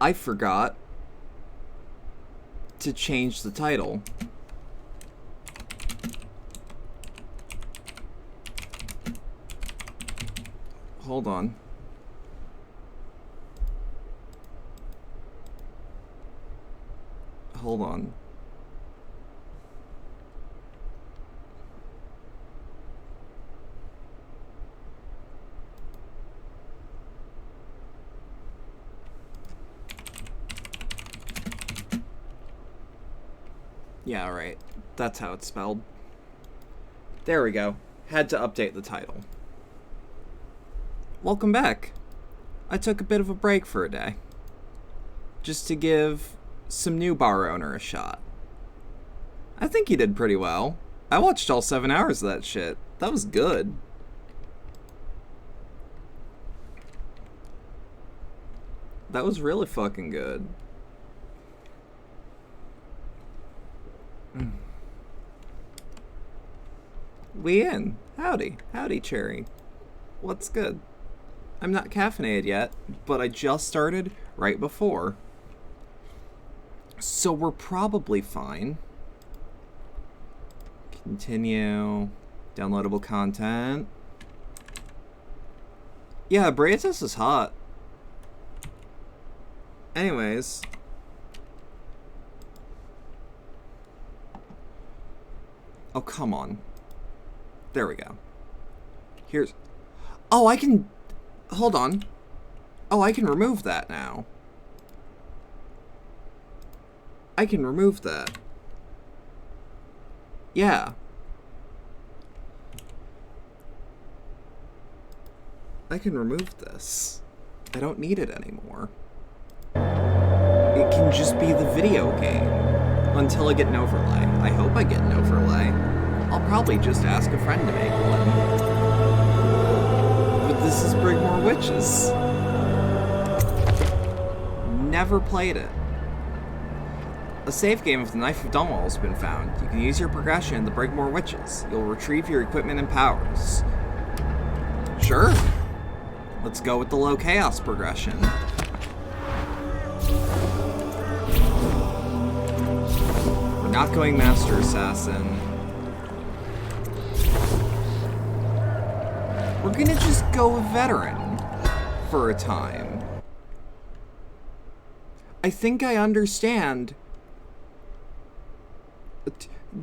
I forgot to change the title. Hold on. Hold on. Yeah, right. That's how it's spelled. There we go. Had to update the title. Welcome back. I took a bit of a break for a day. Just to give some new bar owner a shot. I think he did pretty well. I watched all 7 hours of that shit. That was good. That was really fucking good. We in. Howdy. Howdy, Cherry. What's good? I'm not caffeinated yet, but I just started right before. So we're probably fine. Continue. Downloadable content. Yeah, Bratis is hot. Anyways. Oh, come on. There we go. Here's... Oh, I can... Hold on. Oh, I can remove that now. I can remove that. Yeah. I can remove this. I don't need it anymore. It can just be the video game. Until I get an overlay. I hope I get an overlay. I'll probably just ask a friend to make one. But this is Brigmore Witches. Never played it. A save game of the Knife of Dunwall has been found. You can use your progression in the Brigmore Witches. You'll retrieve your equipment and powers. Sure. Let's go with the low chaos progression. We're not going Master Assassin. We're gonna just go a veteran for a time. I think I understand.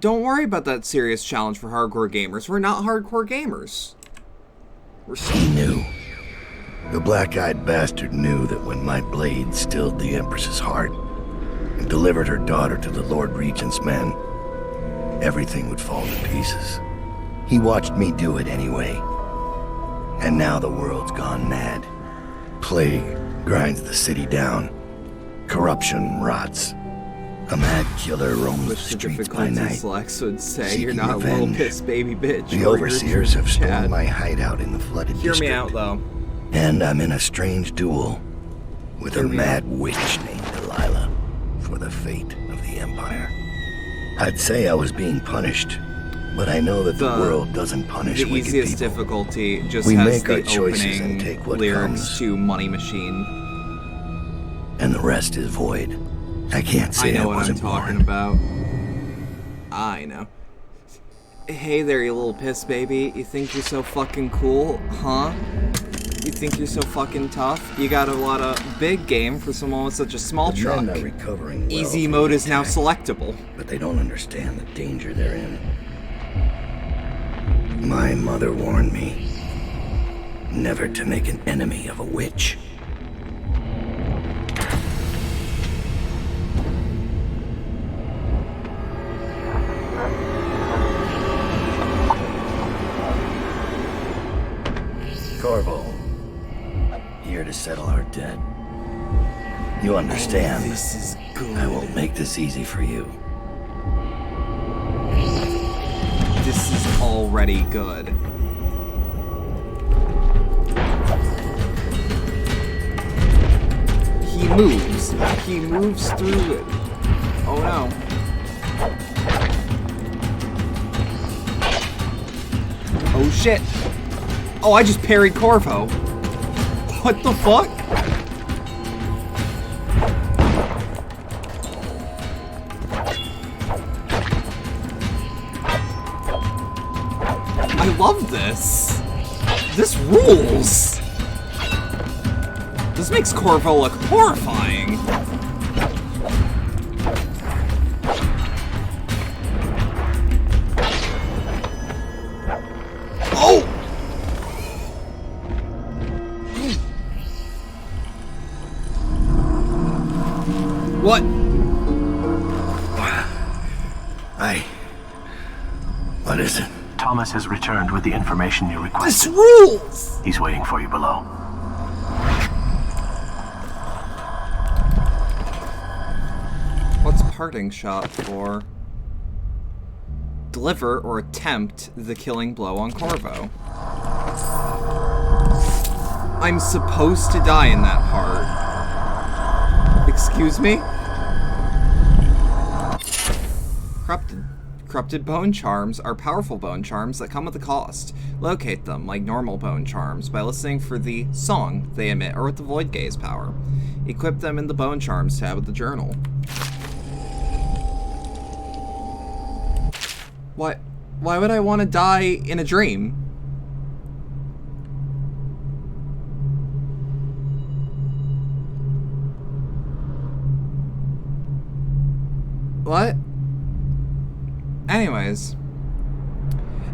Don't worry about that serious challenge for hardcore gamers. We're not hardcore gamers. He knew. The black-eyed bastard knew that when my blade stilled the Empress's heart and delivered her daughter to the Lord Regent's men, everything would fall to pieces. He watched me do it anyway. And now the world's gone mad. Plague grinds the city down. Corruption rots. A mad killer roams the streets by night. Lex would say you're seeking not revenge. a little piss baby bitch. The overseers have stolen my hideout in the flooded district. Hear me out, though. And I'm in a strange duel with a Hear me mad out. witch named Delilah for the fate of the Empire. I'd say I was being punished, but I know that the world doesn't punish The wicked easiest people. difficulty just We has make the our choices and opening take what lyrics comes. to Money Machine. And the rest is void. I can't say I know I what I'm wasn't talking born. about. I know. Hey there, you little piss baby. You think you're so fucking cool, huh? You think you're so fucking tough? You got a lot of big game for someone with such a small The truck. men are recovering well Easy from mode the is now attack, selectable. but they don't understand the danger they're in. My mother warned me never to make an enemy of a witch. Corvo, here to settle our debt. You understand. This is good. I won't make this easy for you. This is already good. He moves. He moves through it. Oh no. Oh shit. Oh, I just parried Corvo. What the fuck? love this! This rules! This makes Corvo look horrifying! Oh! What? What is it? Thomas has returned with the information you requested. This rules! He's waiting for you below. What's parting shot for? Deliver or attempt the killing blow on Corvo. I'm supposed to die in that part. Excuse me? Corrupted bone charms are powerful bone charms that come with a cost. Locate them, like normal bone charms, by listening for the song they emit or with the Void Gaze power. Equip them in the Bone Charms tab of the journal. Why would I want to die in a dream? What? Anyways,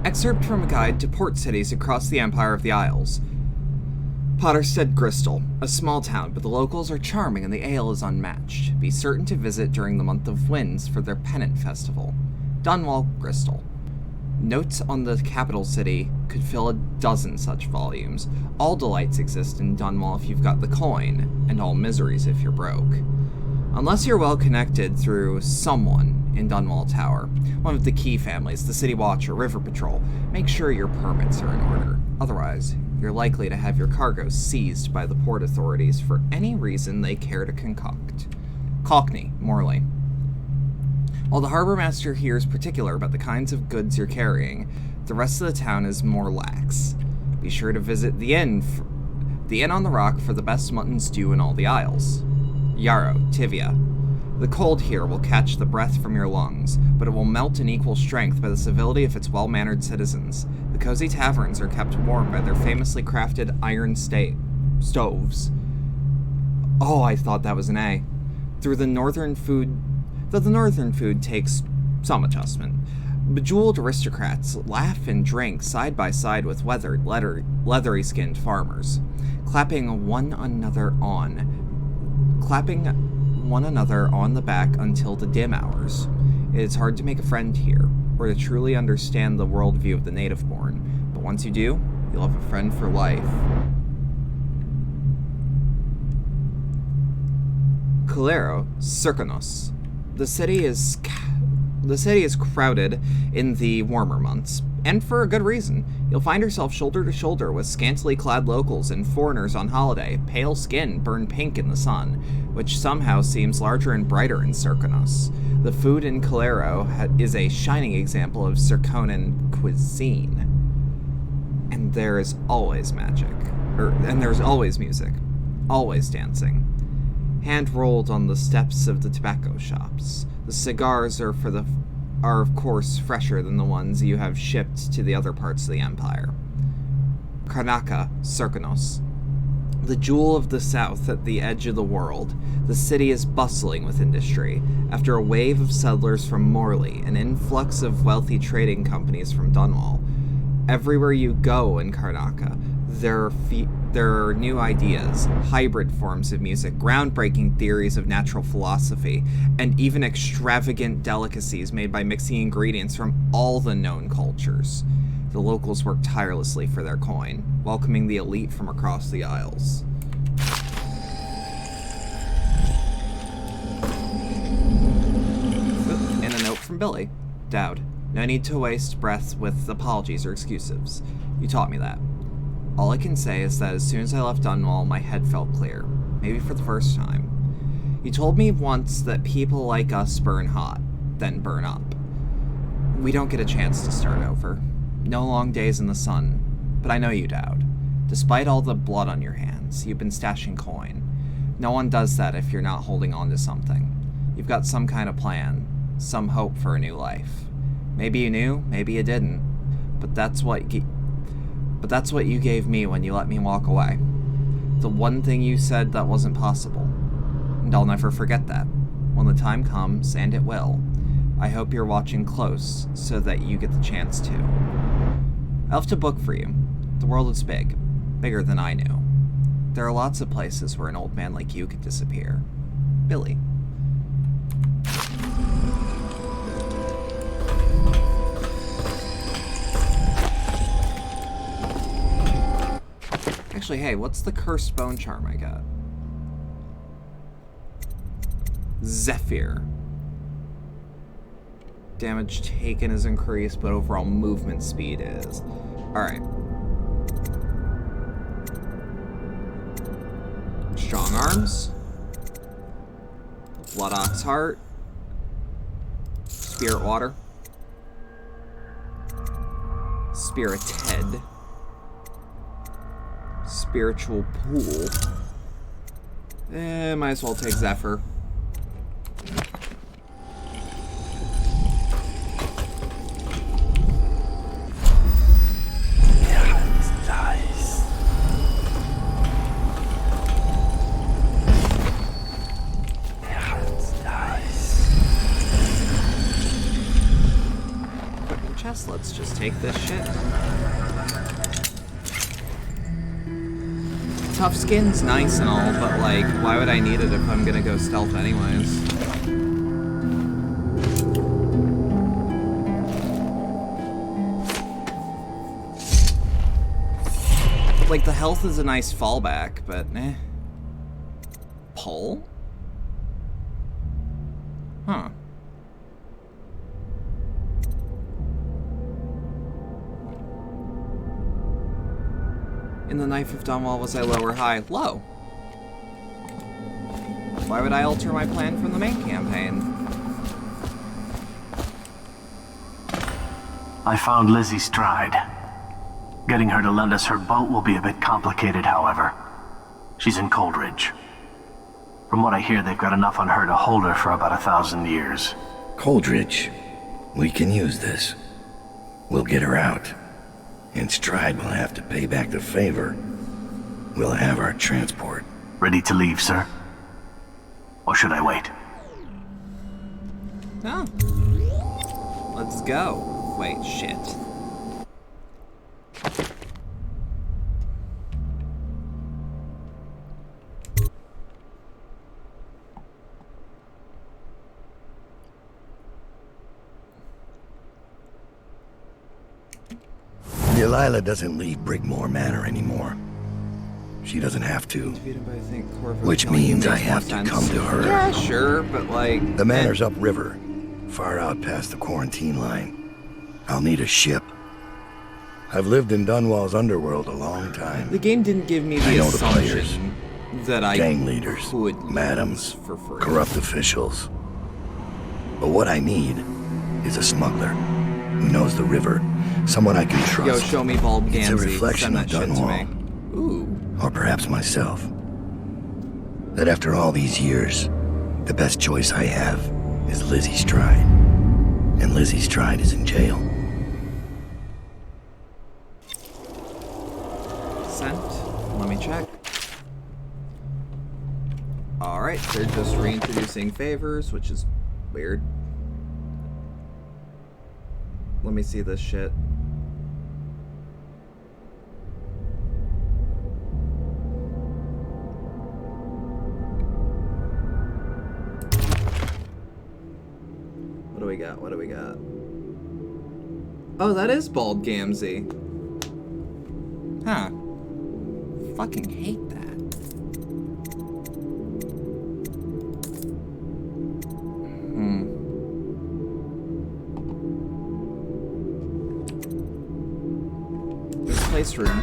excerpt from a guide to port cities across the Empire of the Isles. Potterstead Crystal, a small town, but the locals are charming and the ale is unmatched. Be certain to visit during the month of Winds for their pennant festival. Dunwall, Crystal. Notes on the capital city could fill a dozen such volumes. All delights exist in Dunwall if you've got the coin, and all miseries if you're broke. Unless you're well connected through someone in Dunwall Tower, one of the key families, the City Watch or River Patrol, make sure your permits are in order. Otherwise, you're likely to have your cargo seized by the port authorities for any reason they care to concoct. Cockney, Morley. While the harbor master here is particular about the kinds of goods you're carrying, the rest of the town is more lax. Be sure to visit the inn on the rock for the best mutton stew in all the Isles. Yarrow, Tivia. The cold here will catch the breath from your lungs, but it will melt in equal strength by the civility of its well-mannered citizens. The cozy taverns are kept warm by their famously crafted iron stoves. Oh, I thought that was an A. Though the northern food takes some adjustment. Bejeweled aristocrats laugh and drink side by side with weathered, leathery-skinned farmers, clapping one another on the back until the dim hours. It is hard to make a friend here, or to truly understand the worldview of the native-born, but once you do, you'll have a friend for life. Calero, Circanos. The city is crowded in the warmer months, and for a good reason. You'll find yourself shoulder to shoulder with scantily clad locals and foreigners on holiday, pale skin burned pink in the sun, which somehow seems larger and brighter in Circanos. The food in Calero is a shining example of Circonan cuisine. And there is always there's always music, always dancing. Hand rolled on the steps of the tobacco shops. The cigars are of course fresher than the ones you have shipped to the other parts of the Empire. Karnaca, Circanos. The jewel of the south at the edge of the world, the city is bustling with industry. After a wave of settlers from Morley, an influx of wealthy trading companies from Dunwall. Everywhere you go in Karnaca, there are new ideas, hybrid forms of music, groundbreaking theories of natural philosophy, and even extravagant delicacies made by mixing ingredients from all the known cultures. The locals work tirelessly for their coin, welcoming the elite from across the Isles. And a note from Billy. Dowd, no need to waste breath with apologies or excuses. You taught me that. All I can say is that as soon as I left Dunwall, my head felt clear. Maybe for the first time. You told me once that people like us burn hot, then burn up. We don't get a chance to start over. No long days in the sun. But I know you, Dowd. Despite all the blood on your hands, you've been stashing coin. No one does that if you're not holding on to something. You've got some kind of plan, some hope for a new life. Maybe you knew, maybe you didn't. But that's what But that's what you gave me when you let me walk away. The one thing you said that wasn't possible. And I'll never forget that. When the time comes, and it will, I hope you're watching close so that you get the chance to. I left a book for you. The world is big. Bigger than I knew. There are lots of places where an old man like you could disappear. Billy. Actually, hey, what's the cursed bone charm I got? Zephyr. Damage taken is increased, but overall movement speed is. Alright. Strong arms. Blood Ox Heart. Spirit Water. Spirited. Spiritual Pool. Might as well take Zephyr. Let's just take this shit. Tough skin's nice and all, but like, why would I need it if I'm gonna go stealth anyways? Like, the health is a nice fallback, but eh. Pull? Huh. In the Knife of Dunwall, was I low or high? Low. Why would I alter my plan from the main campaign? I found Lizzie Stride. Getting her to lend us her boat will be a bit complicated, however. She's in Coldridge. From what I hear, they've got enough on her to hold her for about 1,000 years. Coldridge. We can use this. We'll get her out. And Stride will have to pay back the favor. We'll have our transport. Ready to leave, sir? Or should I wait? No. Let's go. Wait, shit. Delilah doesn't leave Brigmore Manor anymore. She doesn't have to. Which means I have to come to her. Yeah, sure, but like... The manor's upriver, far out past the quarantine line. I'll need a ship. I've lived in Dunwall's underworld a long time. The game didn't give me the assumption that I gang leaders, could madams, for free. Corrupt officials. But what I need is a smuggler who knows the river, someone I can trust. Yo, show me Bulb Gansey. It's a reflection Send of that shit to me. Dunwall. Ooh. Or perhaps myself. That after all these years, the best choice I have is Lizzie Stride. And Lizzie Stride is in jail. Sent. Let me check. Alright, they're just reintroducing favors, which is weird. Let me see this shit. What do we got? What do we got? Oh, that is Bald Gamzee. Huh. Fucking hate that. Misplaced room.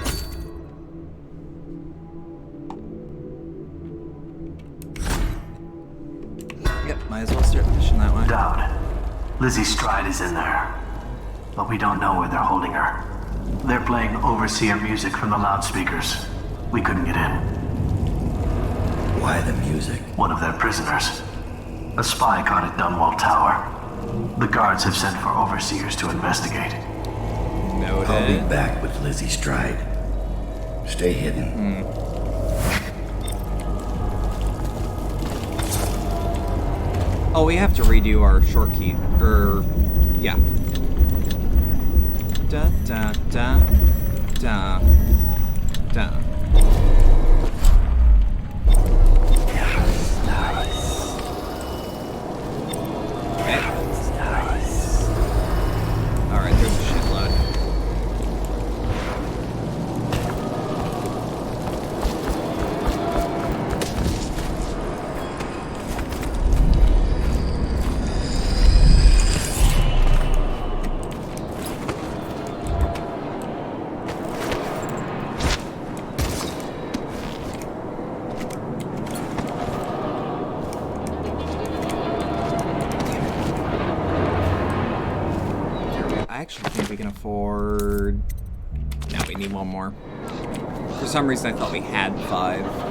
Yep, might as well start the mission that way. Doubt. Lizzie Stride is in there. But we don't know where they're holding her. They're playing Overseer music from the loudspeakers. We couldn't get in. Why the music? One of their prisoners. A spy caught at Dunwall Tower. The guards have sent for overseers to investigate. Noted. I'll be back with Lizzie Stride. Stay hidden. Oh, we have to redo our short key. Yeah. Da da da da da. Okay. Alright, there's a shitload. I actually think we can afford... No, we need one more. For some reason, I thought we had 5.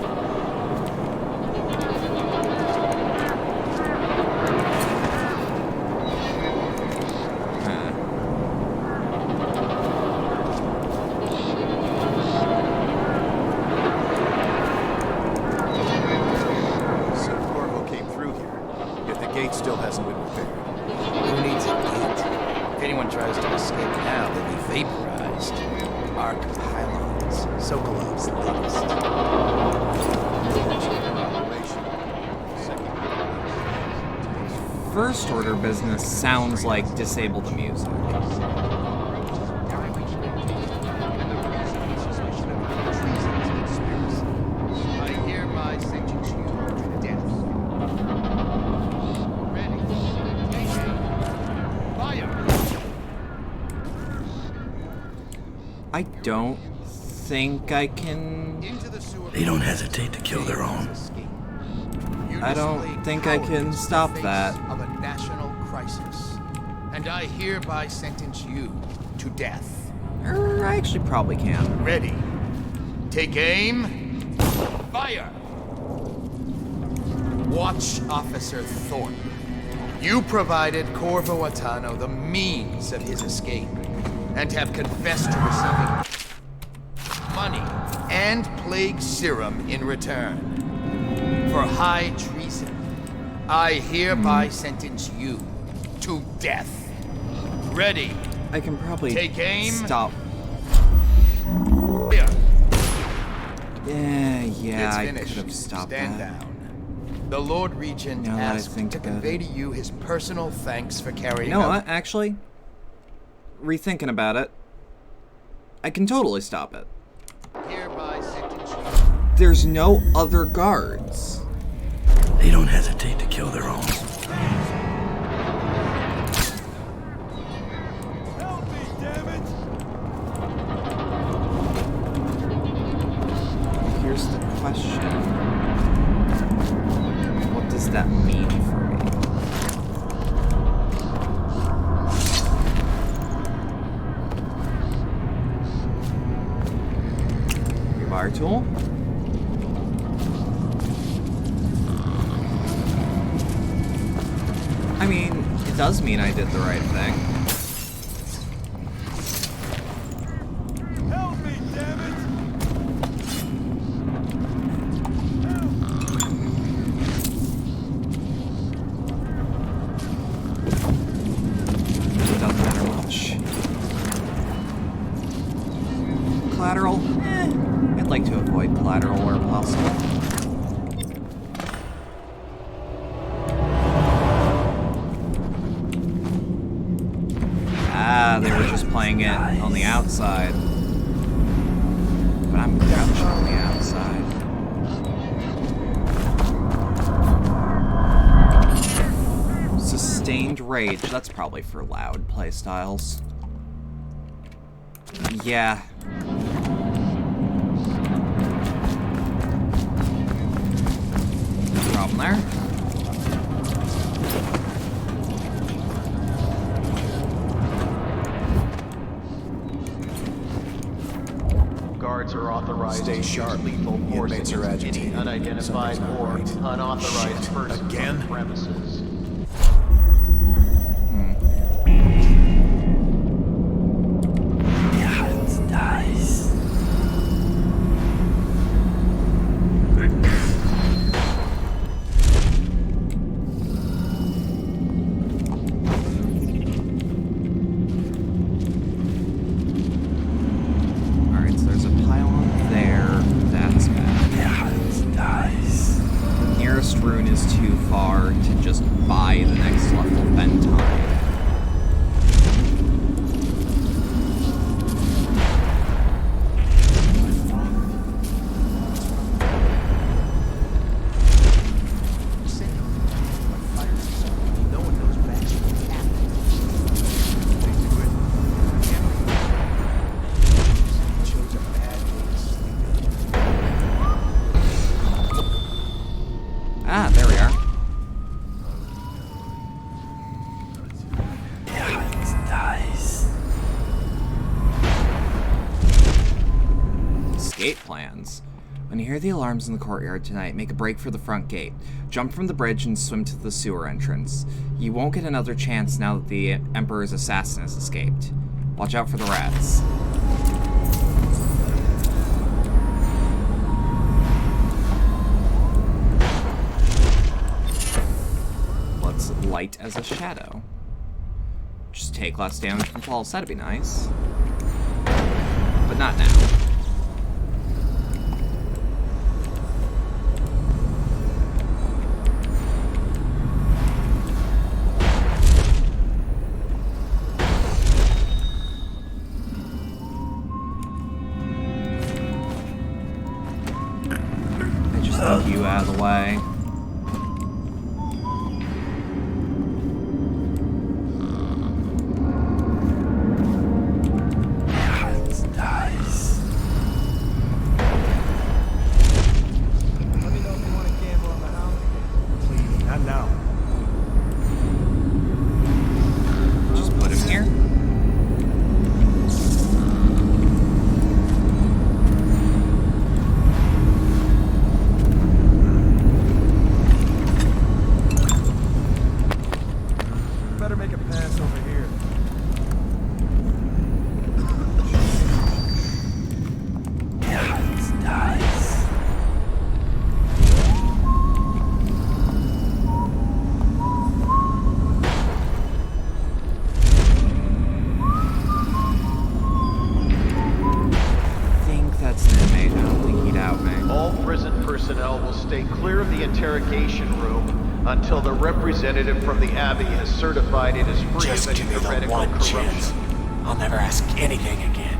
So Corvo came through here, yet the gate still hasn't been repaired. Who needs a gate? If anyone tries to escape now, they'll be vaporized. Arc pylons, Sokolov's latest. First order business sounds like disable the music. I hereby sentence you to death. Ready? Fire! I don't think I can... Into the sewer. They don't hesitate to kill their own. I don't think I can stop that. Of a national crisis. And I hereby sentence you to death. I actually probably can. Ready. Take aim. Fire! Watch Officer Thornton. You provided Corvo Atano the means of his escape, and have confessed to receiving money and plague serum in return. For high treason, I hereby sentence you to death. Ready. I can probably Take aim. stop. Fire. Yeah, It's I finished. could have stopped Stand that. down. The Lord Regent Now that I asked think to about convey it. to you his personal thanks for carrying You know out... what, actually? Rethinking about it, I can totally stop it. Hereby sentence you. There's no other guards. They don't hesitate to kill their own. Help me, damn it! Here's the question. What does that mean for me? Rebar tool. I mean, it does mean I did the right thing. Help me, damn it! It doesn't matter much. Collateral? I'd like to avoid collateral where possible. Ah, they were just playing it on the outside. But I'm crouched on the outside. Sustained rage. That's probably for loud playstyles. Yeah. No problem there. Guards are authorized Stay to sharp. use lethal force Inmates are against any agitated. unidentified Something's not or right. unauthorized Shit. persons Again? on the premises. too far to just buy the next level of Ben time. Ah, there we are. Escape plans. When you hear the alarms in the courtyard tonight, make a break for the front gate. Jump from the bridge and swim to the sewer entrance. You won't get another chance now that the Emperor's assassin has escaped. Watch out for the rats. Let's light as a shadow. Just take less damage from falls, that'd be nice. But not now. I just think you out of the way. Until the representative from the Abbey has certified it is free Just of give me any the heretical one corruption. chance. I'll never ask anything again.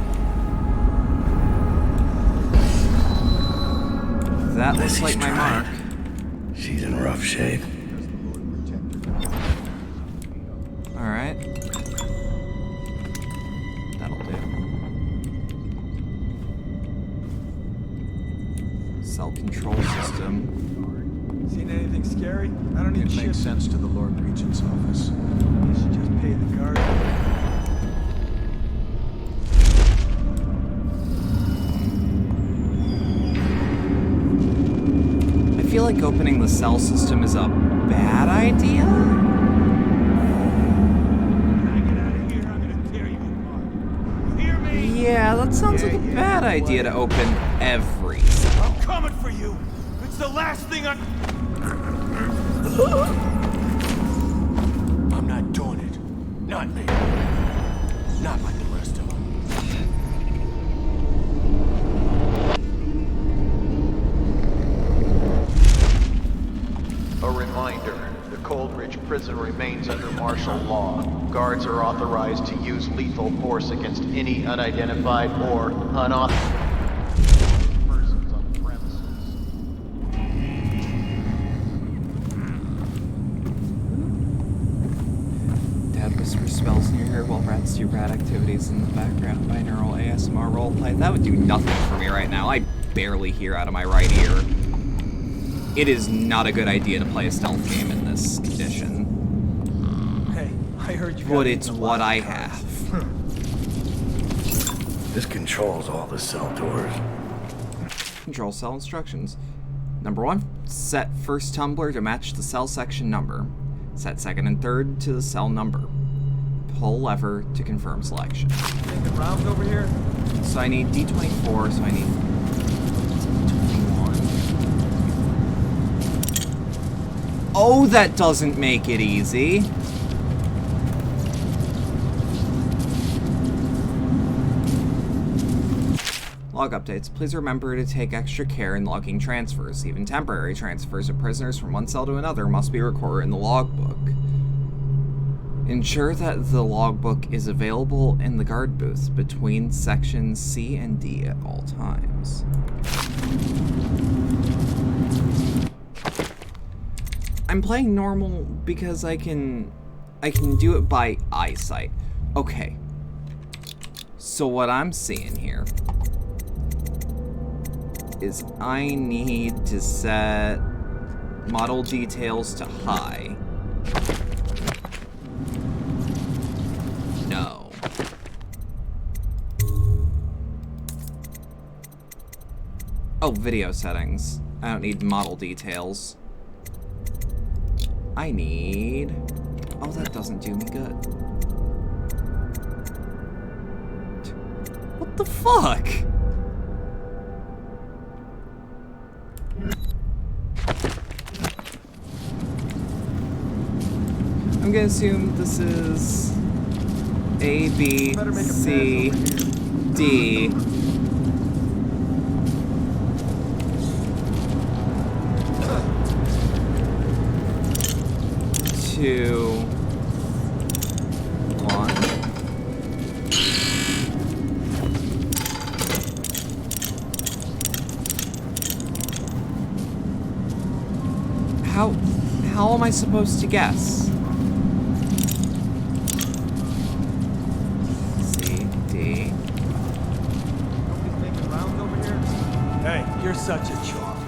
That looks like my mark. She's in rough shape. Alright. That'll do. Cell control system. Seen anything scary? I don't need It shit. makes sense to the Lord Regent's office. You should just pay the guard. I feel like opening the cell system is a bad idea? When I get out of here, I'm gonna tear you apart. You hear me? Yeah, that sounds like a bad idea to open every cell. I'm coming for you. It's the last thing I... I'm not doing it. Not me. Not like the rest of them. A reminder, the Coldridge prison remains under martial law. Guards are authorized to use lethal force against any unidentified or unauthorized persons on the premises. Dad whispers spells in your ear while rats do rat activities in the background. Binaural ASMR roleplay. That would do nothing for me right now. I barely hear out of my right ear. It is not a good idea to play a stealth game in this condition. Hey, I heard you got But me it's in the what I last have. This controls all the cell doors. Control cell instructions. Number 1, set first tumbler to match the cell section number. Set second and third to the cell number. Pull lever to confirm selection. Making rounds over here? So I need D24, so I need D21. Oh, that doesn't make it easy. Log updates. Please remember to take extra care in logging transfers. Even temporary transfers of prisoners from one cell to another must be recorded in the logbook. Ensure that the logbook is available in the guard booth between sections C and D at all times. I'm playing normal because I can do it by eyesight. Okay. So what I'm seeing here is I need to set model details to high. No. Oh, video settings. I don't need model details. I need... Oh, that doesn't do me good. What the fuck? I'm gonna assume this is A, B, C, D. Two, one. How am I supposed to guess? C, D. Nobody's making rounds over here? Hey, you're such a chopper.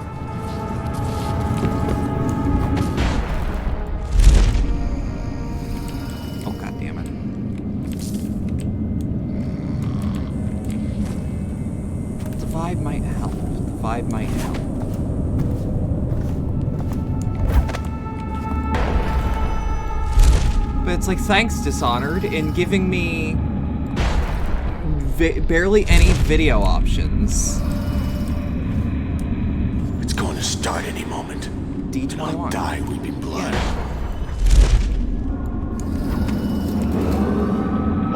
Oh, god damn it. The vibe might help. The vibe might help. But it's like, thanks, Dishonored, in giving me barely any video options. It's going to start any moment. D21. And I'll die weeping blood.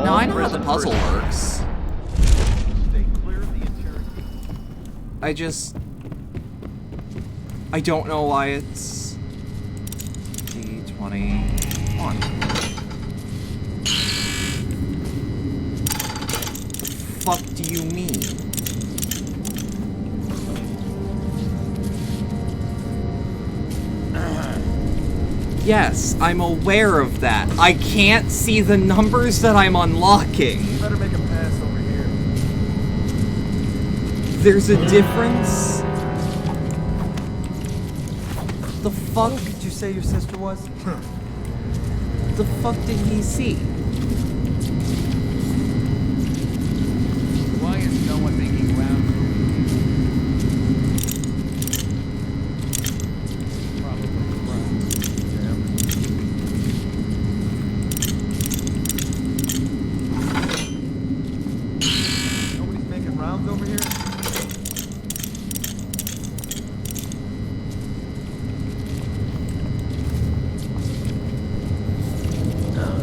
Now, I know how the puzzle works. Stay clear of the interrogation. I don't know why it's D21. What the fuck do you mean? Yes, I'm aware of that. I can't see the numbers that I'm unlocking. You better make a pass over here. There's a difference. The fuck? Who did you say your sister was? The fuck did he see? Why is no one making rounds? Probably Nobody's making rounds over here?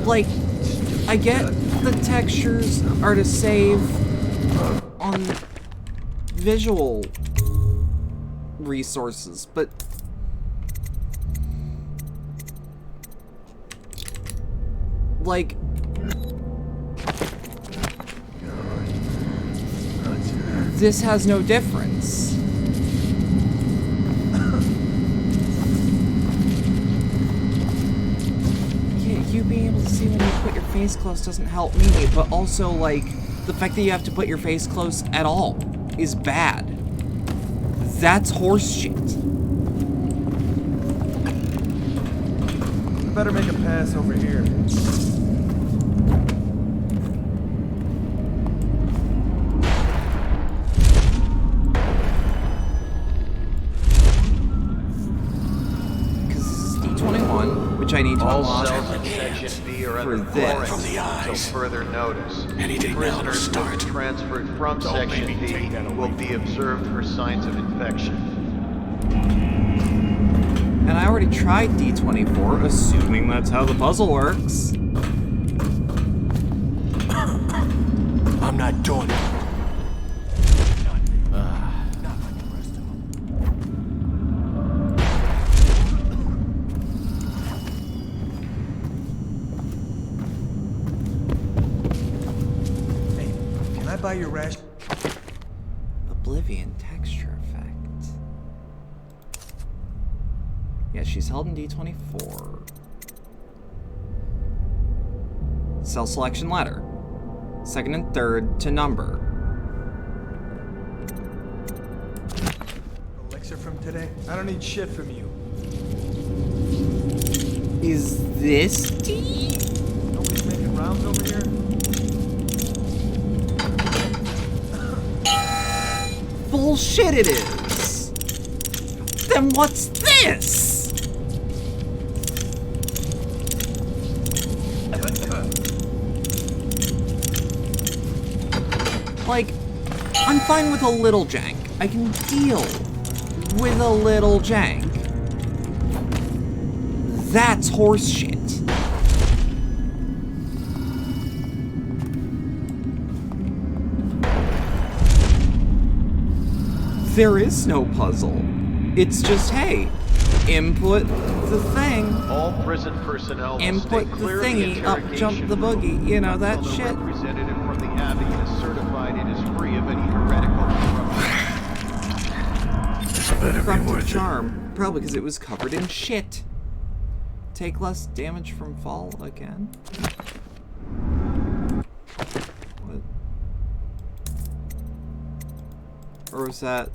Like, I get the textures are to save on visual resources, but like, this has no difference. You being able to see when you put your face close doesn't help me, but also, like, the fact that you have to put your face close at all is bad. That's horse shit. You better make a pass over here. Because this is D21, which I need to All unlock cells in Section B are for under this. quarantine From the until eyes. further notice. Any day now to Prisoners will start. be transferred from Don't Section make me B take that away will from be you. observed for signs of infection. And I already tried D24, assuming that's how the puzzle works. I'm not doing it. Not buy your ration? Oblivion texture effect. Yeah, she's held in D24. Cell selection ladder. Second and third to number. Elixir from today? I don't need shit from you. Is this D? Nobody's making rounds over here? Bullshit it is! Then what's this? Like, I'm fine with a little jank. I can deal with a little jank. That's horse shit. There is no puzzle. It's just, hey, input the thing. All prison personnel will Input stay the clear of thingy, up jump the interrogation room boogie, you know, that until the shit. representative from the Abbey is certified it is free of any heretical corruption. This better be Corrupted worth it. charm, probably because it was covered in shit. Take less damage from fall again. What? Or was that?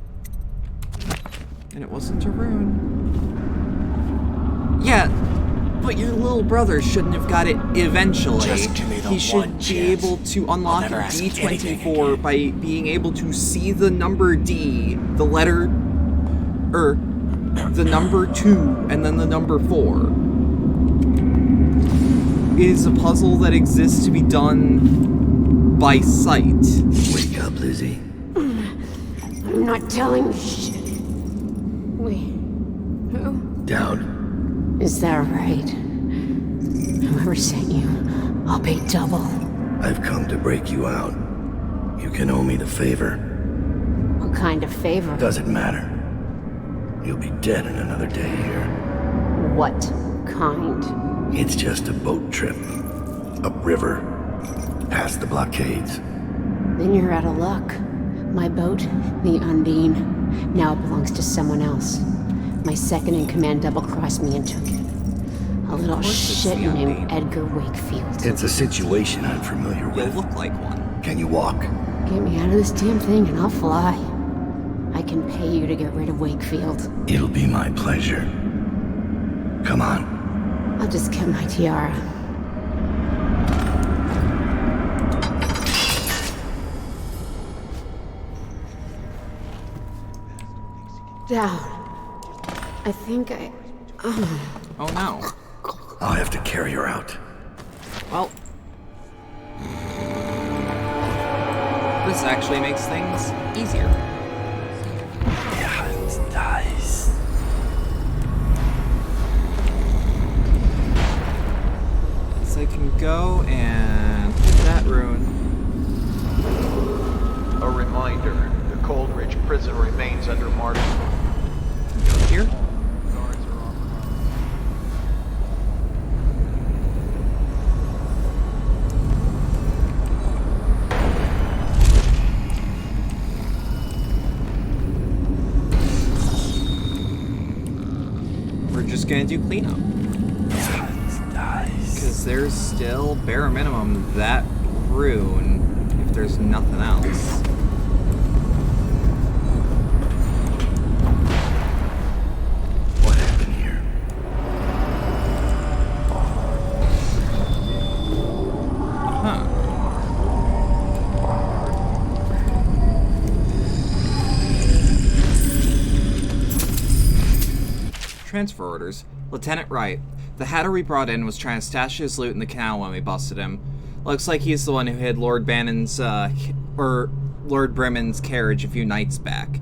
And it wasn't a rune. Yeah, but your little brother shouldn't have got it eventually. Just give me the He should one be chance. able to unlock I'll never ask anything D24 again. by being able to see the number D, the letter, the number 2, and then the number 4. It is a puzzle that exists to be done by sight. Wake up, Lizzie. I'm not telling you shit. Wait, who? Down. Is that right? Whoever sent you, I'll pay double. I've come to break you out. You can owe me the favor. What kind of favor? Doesn't matter. You'll be dead in another day here. What kind? It's just a boat trip. Upriver. Past the blockades. Then you're out of luck. My boat, the Undine, now it belongs to someone else. My second-in-command double-crossed me and took it. A little course it's shit the named Undine. Edgar Wakefield. It's a situation I'm familiar You'll with. look like one. Can you walk? Get me out of this damn thing and I'll fly. I can pay you to get rid of Wakefield. It'll be my pleasure. Come on. I'll just get my tiara. Down. I think I... Oh no. I'll have to carry her out. Well, this actually makes things easier. Yeah, it's nice. So I can go and hit that rune. A reminder, the Coldridge prison remains under martial. Go here. Guards are authorized. We're just gonna do cleanup. It's nice. Because there's still, bare minimum, that rune, if there's nothing else. What happened here? Huh. Transfer orders. Lieutenant Wright. The hatter we brought in was trying to stash his loot in the canal when we busted him. Looks like he's the one who hid Lord Bannon's, Lord Bremen's carriage a few nights back.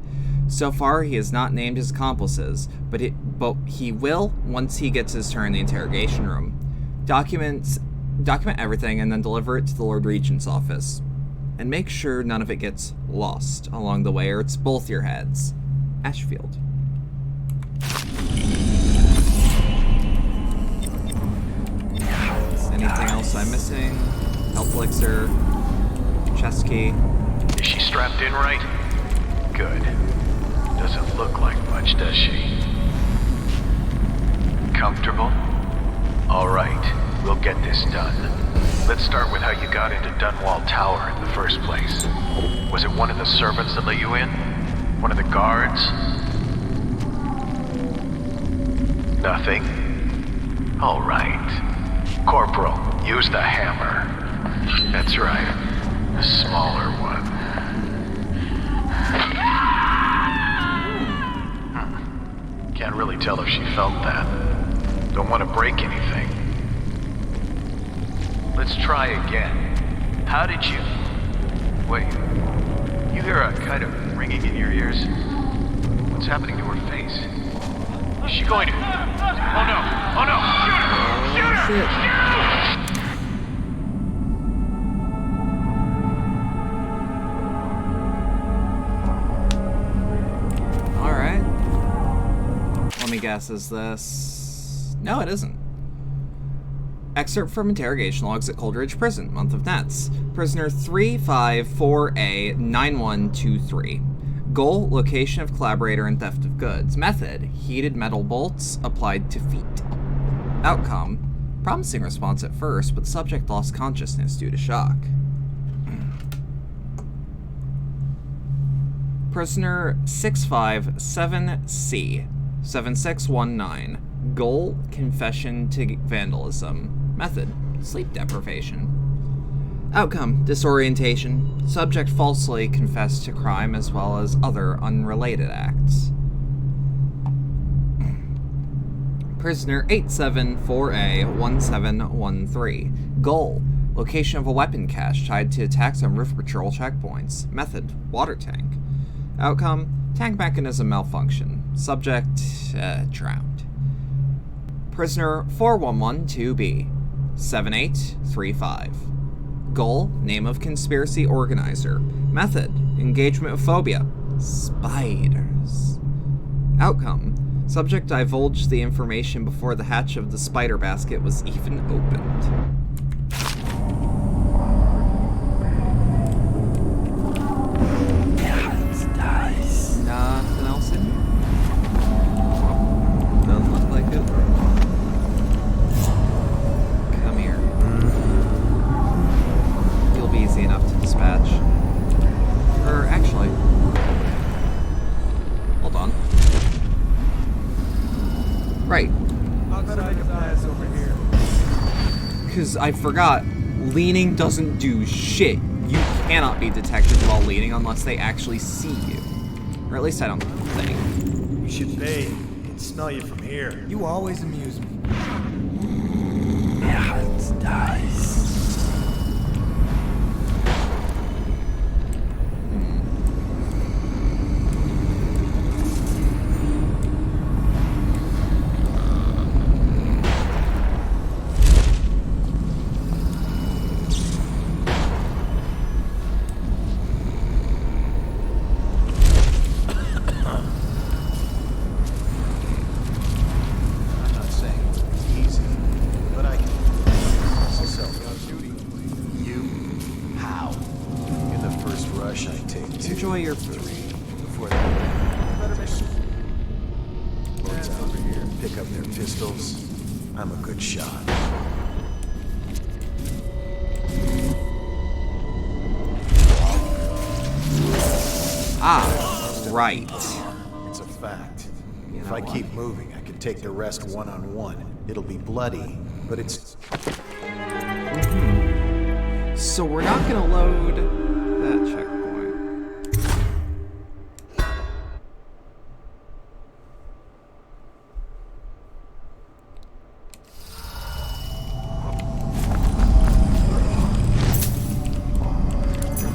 So far, he has not named his accomplices, but he will once he gets his turn in the interrogation room. Document everything and then deliver it to the Lord Regent's office. And make sure none of it gets lost along the way, or it's both your heads. Ashfield. Anything else I'm missing? Health elixir, chest key. Is she strapped in right? Good. Doesn't look like much, does she? Comfortable? All right, we'll get this done. Let's start with how you got into Dunwall Tower in the first place. Was it one of the servants that let you in? One of the guards? Nothing? All right. Corporal, use the hammer. That's right. The smaller one. Can't really tell if she felt that. Don't want to break anything. Let's try again. How did you... Wait. You hear a kind of ringing in your ears? What's happening to her face? Is she going to... Oh no! Oh no! Shoot her! Shoot her! Shoot! Alright. Let me guess, is this... No, it isn't. Excerpt from interrogation logs at Coldridge Prison, month of Nets. Prisoner 354A9123. Goal, location of collaborator and theft of goods. Method, heated metal bolts applied to feet. Outcome, promising response at first, but subject lost consciousness due to shock. Prisoner 657C, 7619. Goal, confession to vandalism. Method, sleep deprivation. Outcome, disorientation. Subject falsely confessed to crime as well as other unrelated acts. Prisoner 874A1713. Goal, location of a weapon cache tied to attacks on roof patrol checkpoints. Method, water tank. Outcome, tank mechanism malfunction. Subject, drowned. Prisoner 4112B, 7835. Goal, name of conspiracy organizer. Method, engagement with phobia. Spiders. Outcome, subject divulged the information before the hatch of the spider basket was even opened. Nothing else in here? Doesn't look like it. Come here. You'll be easy enough to dispatch. Or actually, hold on. Right. Because I forgot, leaning doesn't do shit. You cannot be detected while leaning unless they actually see you. Or at least I don't think. You should pay. I can smell you from here. You always amuse me. Enjoy your food. Before that, boys out over here and pick up their pistols. I'm a good shot. Ah, right. It's a fact. You If know I what? keep moving, I can take the rest one-on-one. It'll be bloody, but it's... So we're not gonna load that checkpoint.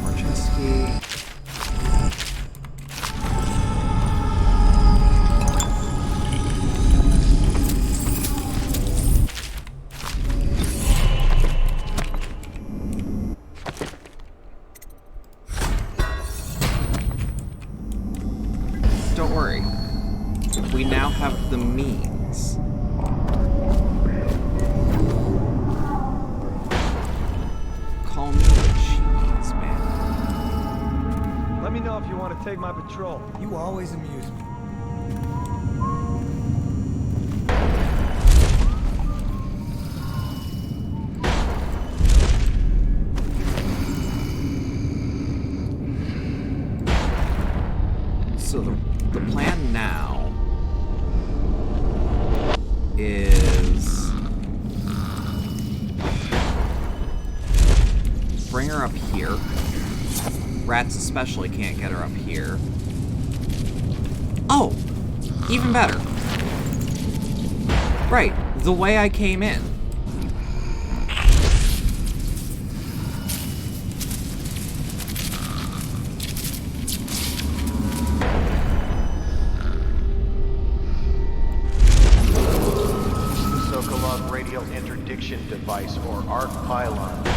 More chest key. take my patrol. You always amuse me. So the plan now is bring her up here. Rats especially can't get her up here. Oh, even better. Right, the way I came in. Device, or ARC pylon,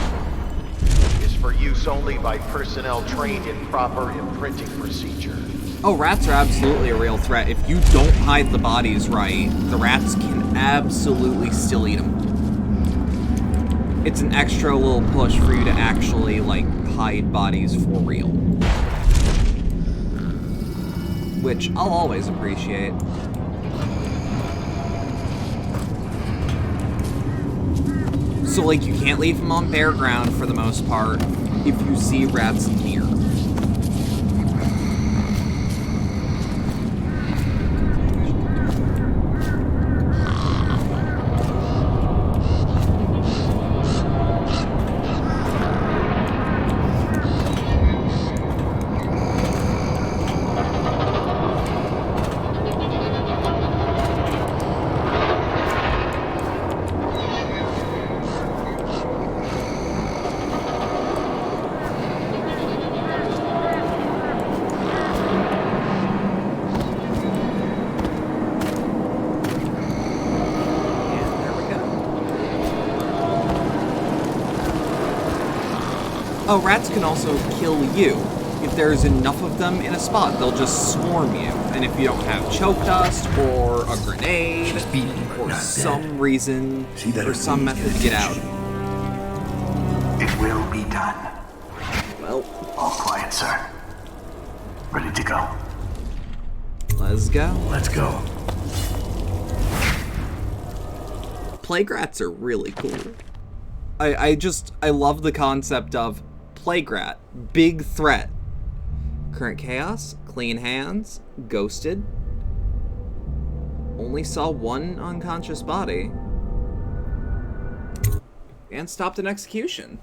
is for use only by personnel trained in proper imprinting procedure. Oh, rats are absolutely a real threat. If you don't hide the bodies right, the rats can absolutely still eat them. It's an extra little push for you to actually, like, hide bodies for real. Which I'll always appreciate. So, like, you can't leave them on bare ground for the most part if you see rats near. Oh, rats can also kill you. If there's enough of them in a spot, they'll just swarm you. And if you don't have choke dust, or a grenade, or some reason, or some method to get out. It will be done. Well, all quiet, sir. Ready to go. Let's go. Let's go. Plague rats are really cool. I love the concept of Plague rat, big threat. Current chaos, clean hands, ghosted. Only saw one unconscious body. And stopped an execution.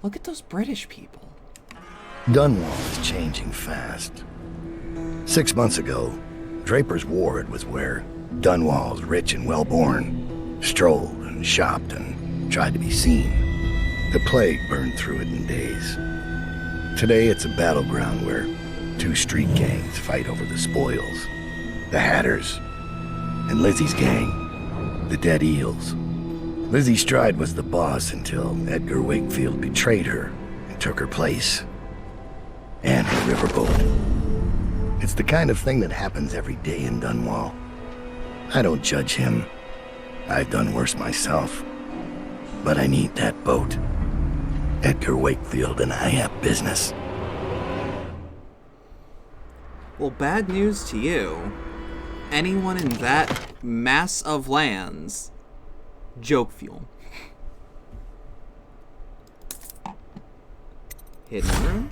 Look at those British people. Dunwall is changing fast. 6 months ago, Draper's Ward was where Dunwall's rich and well-born strolled and shopped and tried to be seen. The plague burned through it in days. Today it's a battleground where two street gangs fight over the spoils. The Hatters and Lizzie's gang, the Dead Eels. Lizzie Stride was the boss until Edgar Wakefield betrayed her and took her place. And her riverboat. It's the kind of thing that happens every day in Dunwall. I don't judge him. I've done worse myself. But I need that boat. Edgar Wakefield and I have business. Well, bad news to you. Anyone in that mass of lands, joke fuel. Hidden room.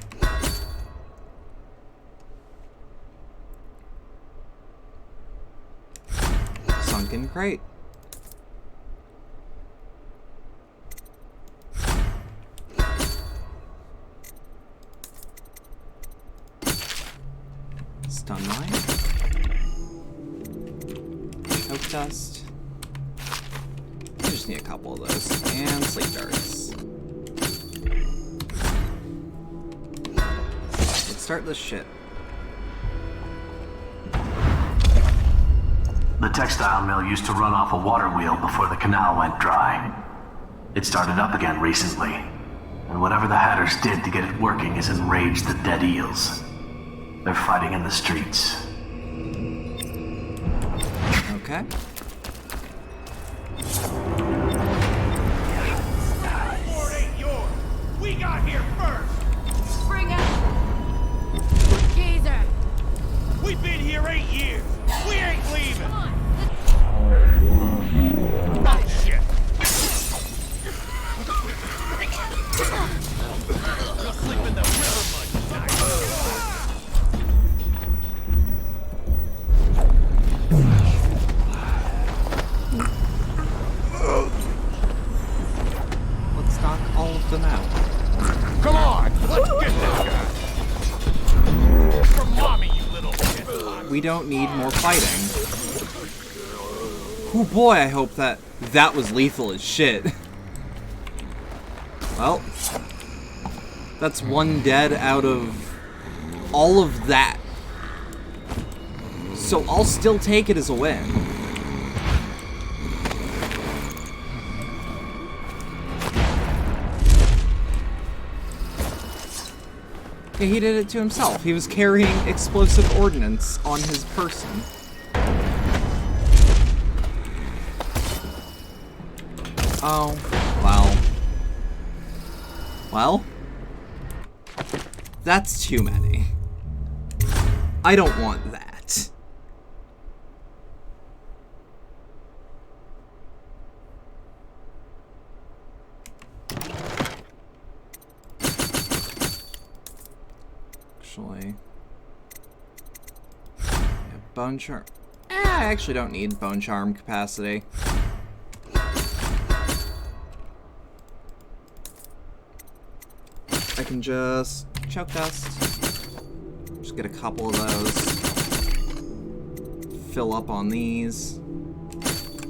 Sunken crate. Stun line. Choke dust. I just need a couple of those. And sleep darts. Let's start this shit. The textile mill used to run off a water wheel before the canal went dry. It started up again recently, and whatever the Hatters did to get it working has enraged the Dead Eels. They're fighting in the streets. Okay. Fort ain't yours. We Let's knock all of them out. Come on, let's get this guy. From mommy, you little shit. We don't need more fighting. Oh boy, I hope that was lethal as shit. Well, that's one dead out of all of that. So I'll still take it as a win. Yeah, he did it to himself. He was carrying explosive ordnance on his person. Oh, well. Well? That's too many. I don't want that. Actually... yeah, bone charm... I actually don't need bone charm capacity. I can just choke dust. Just get a couple of those. Fill up on these.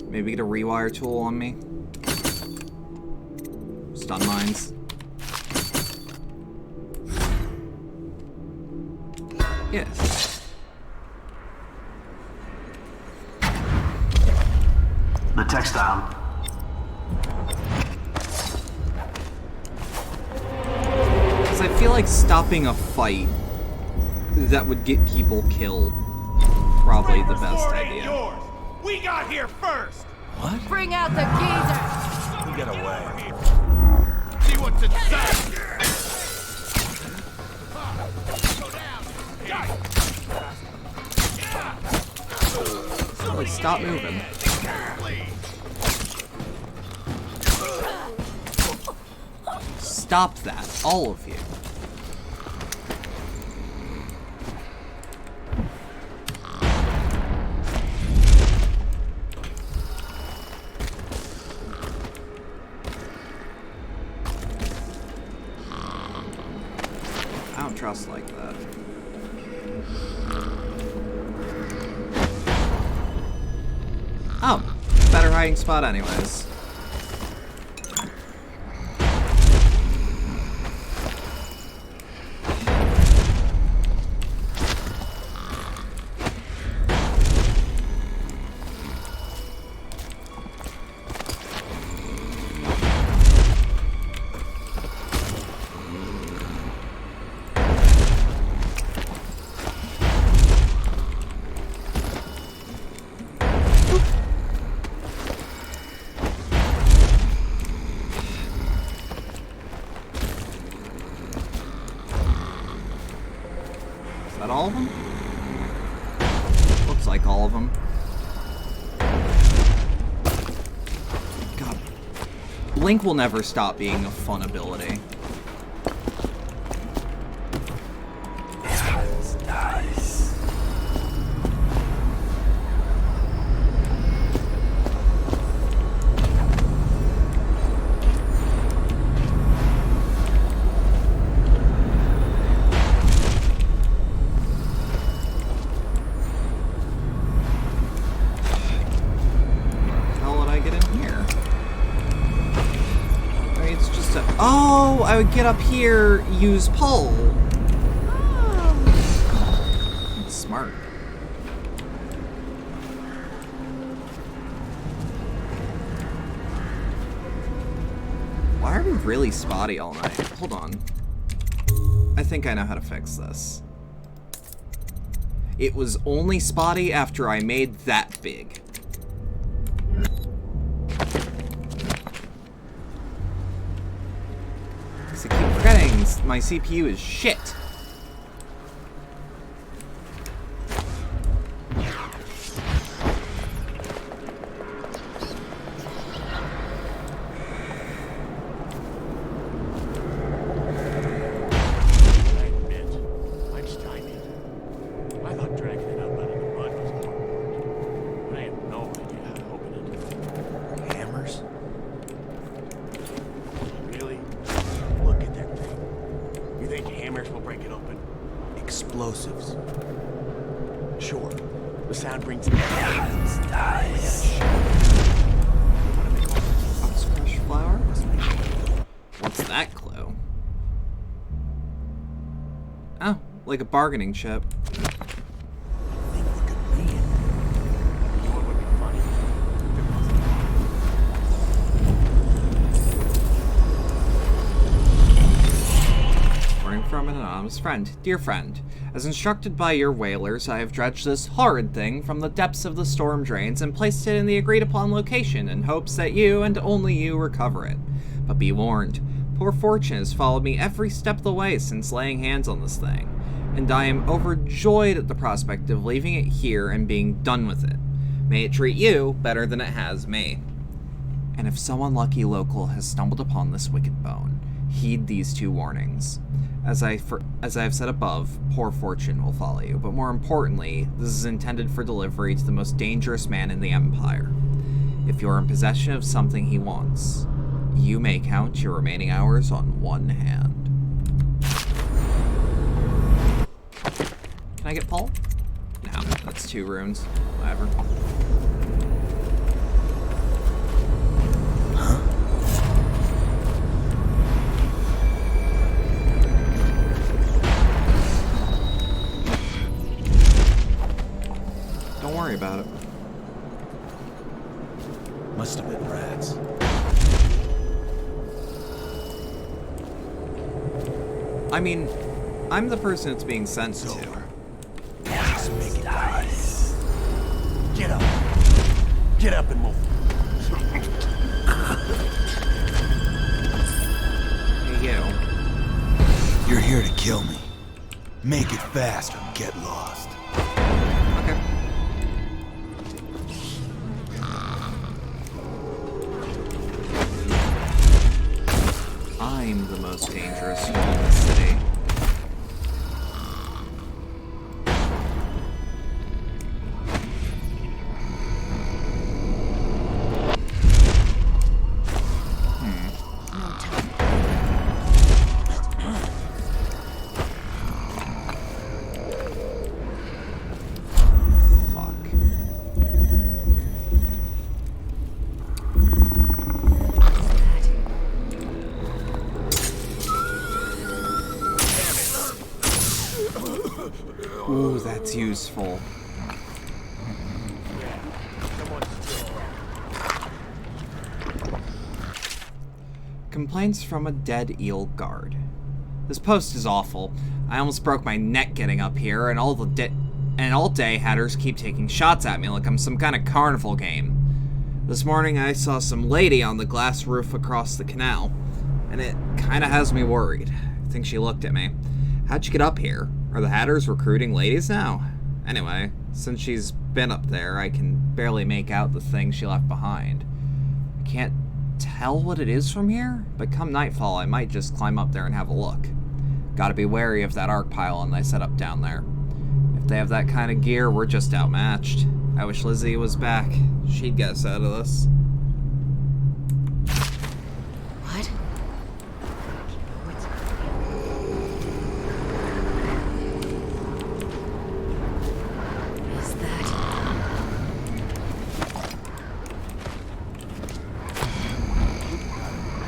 Maybe get a rewire tool on me. Stun mines. Yes. The textile. I feel like stopping a fight that would get people killed probably the best idea. Yours. We got here first. What? Bring out the geezer. We get away. See what's inside. Like, stop moving. Stop that, all of you. I don't trust like that. Oh, better hiding spot anyways. All of them? Looks like all of them. God. Blink will never stop being a fun ability. Nice. Oh, I would get up here, use pull. Oh. Smart. Why are we really spotty all night? Hold on. I think I know how to fix this. It was only spotty after I made that big. I keep forgetting my CPU is shit. The sound brings Fox crush flower? What's that clue? Oh, like a bargaining chip. From an anonymous friend. Dear friend, as instructed by your whalers, I have dredged this horrid thing from the depths of the storm drains and placed it in the agreed upon location in hopes that you and only you recover it. But be warned, poor fortune has followed me every step of the way since laying hands on this thing, and I am overjoyed at the prospect of leaving it here and being done with it. May it treat you better than it has me. And if some unlucky local has stumbled upon this wicked bone, heed these 2 warnings. As I have said above, poor fortune will follow you, but more importantly, this is intended for delivery to the most dangerous man in the Empire. If you are in possession of something he wants, you may count your remaining hours on one hand. Can I get Paul? No, that's 2 runes. Whatever. Don't worry about it. Must have been rats. I mean, I'm the person it's being sent to. Just make it nice. Get up. Get up and move. Hey, you. You're here to kill me. Make it fast or get lost. Okay. I'm the most dangerous one in the city. Ooh, that's useful. Complaints from a dead eel guard. This post is awful. I almost broke my neck getting up here, and all day hatters keep taking shots at me like I'm some kind of carnival game. This morning I saw some lady on the glass roof across the canal, and it kinda has me worried. I think she looked at me. How'd you get up here? Are the hatters recruiting ladies now? Anyway, since she's been up there, I can barely make out the thing she left behind. I can't tell what it is from here, but come nightfall I might just climb up there and have a look. Gotta be wary of that arc pylon they set up down there. If they have that kind of gear, we're just outmatched. I wish Lizzie was back. She'd get us out of this. What? Is that?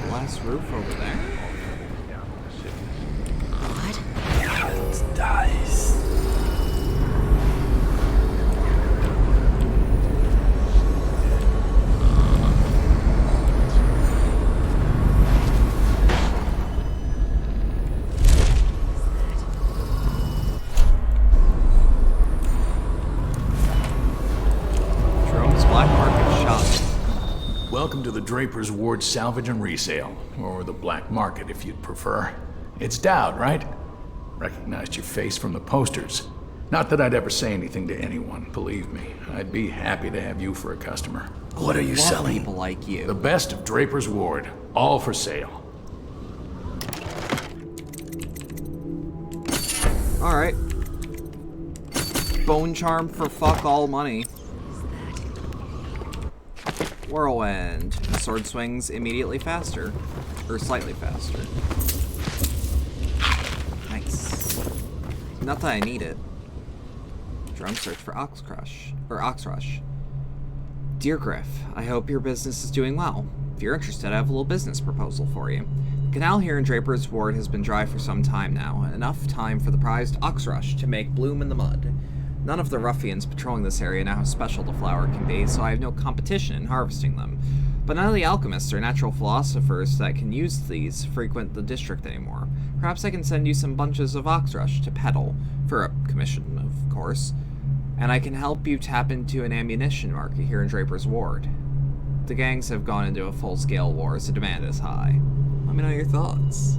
Glass roof over there? What? It's dice. Welcome to the Draper's Ward Salvage and Resale, or the Black Market if you'd prefer. It's Dowd, right? Recognized your face from the posters. Not that I'd ever say anything to anyone, believe me. I'd be happy to have you for a customer. What are you selling? People like you. The best of Draper's Ward, all for sale. Alright. Bone charm for fuck all money. Whirlwind. Sword swings immediately faster. Or slightly faster. Nice. Not that I need it. run search for Oxrush. Dear Griff, I hope your business is doing well. If you're interested, I have a little business proposal for you. The canal here in Draper's Ward has been dry for some time now, enough time for the prized Oxrush to make bloom in the mud. None of the ruffians patrolling this area know how special the flower can be, so I have no competition in harvesting them. But none of the alchemists or natural philosophers that can use these frequent the district anymore. Perhaps I can send you some bunches of Oxrush to peddle, for a commission, of course, and I can help you tap into an ammunition market here in Draper's Ward. The gangs have gone into a full-scale war, so demand is high. Let me know your thoughts.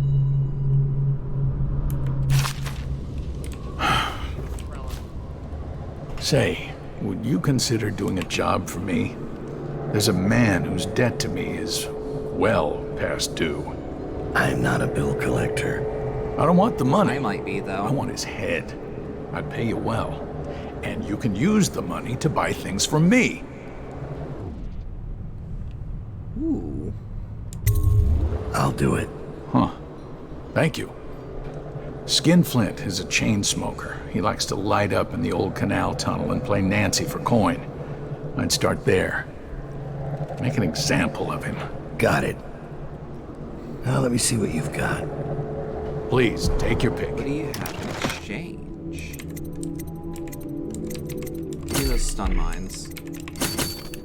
Say, would you consider doing a job for me? There's a man whose debt to me is well past due. I'm not a bill collector. I don't want the money. I might be, though. I want his head. I'd pay you well. And you can use the money to buy things from me. Ooh. I'll do it. Huh. Thank you. Skinflint is a chain smoker. He likes to light up in the old canal tunnel and play Nancy for coin. I'd start there. Make an example of him. Got it. Now let me see what you've got. Please, take your pick. What do you have in exchange? Give me those stun mines.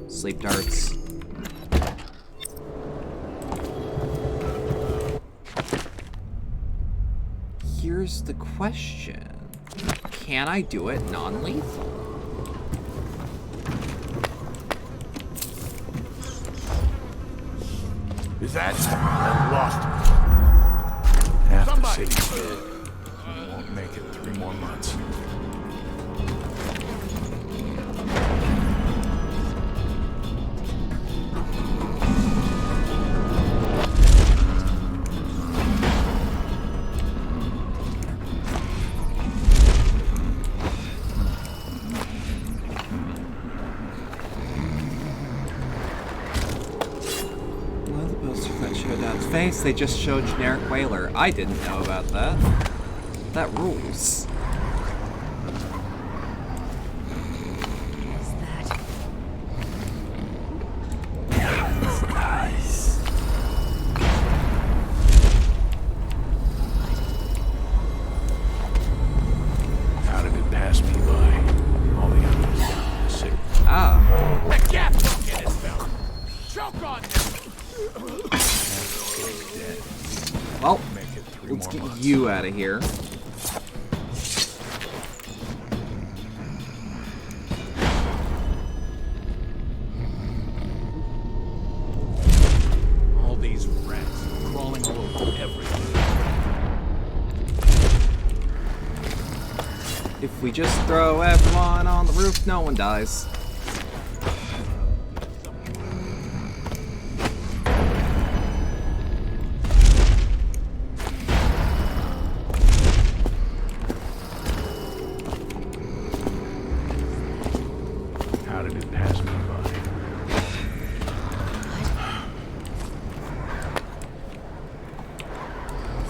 Sleep darts. Here's the question. Can I do it non-lethal? Is that? I'm lost. Half the Somebody. city's dead. We won't make it 3 more months. Face, they just showed generic whaler. I didn't know about that. That rules. That's nice. How did it pass me by? All the others down the city. Ah. The gap don't get his belt. Choke on him. Well, let's get you out of here. All these rats crawling all over everything. If we just throw everyone on the roof, no one dies. How did it pass me by?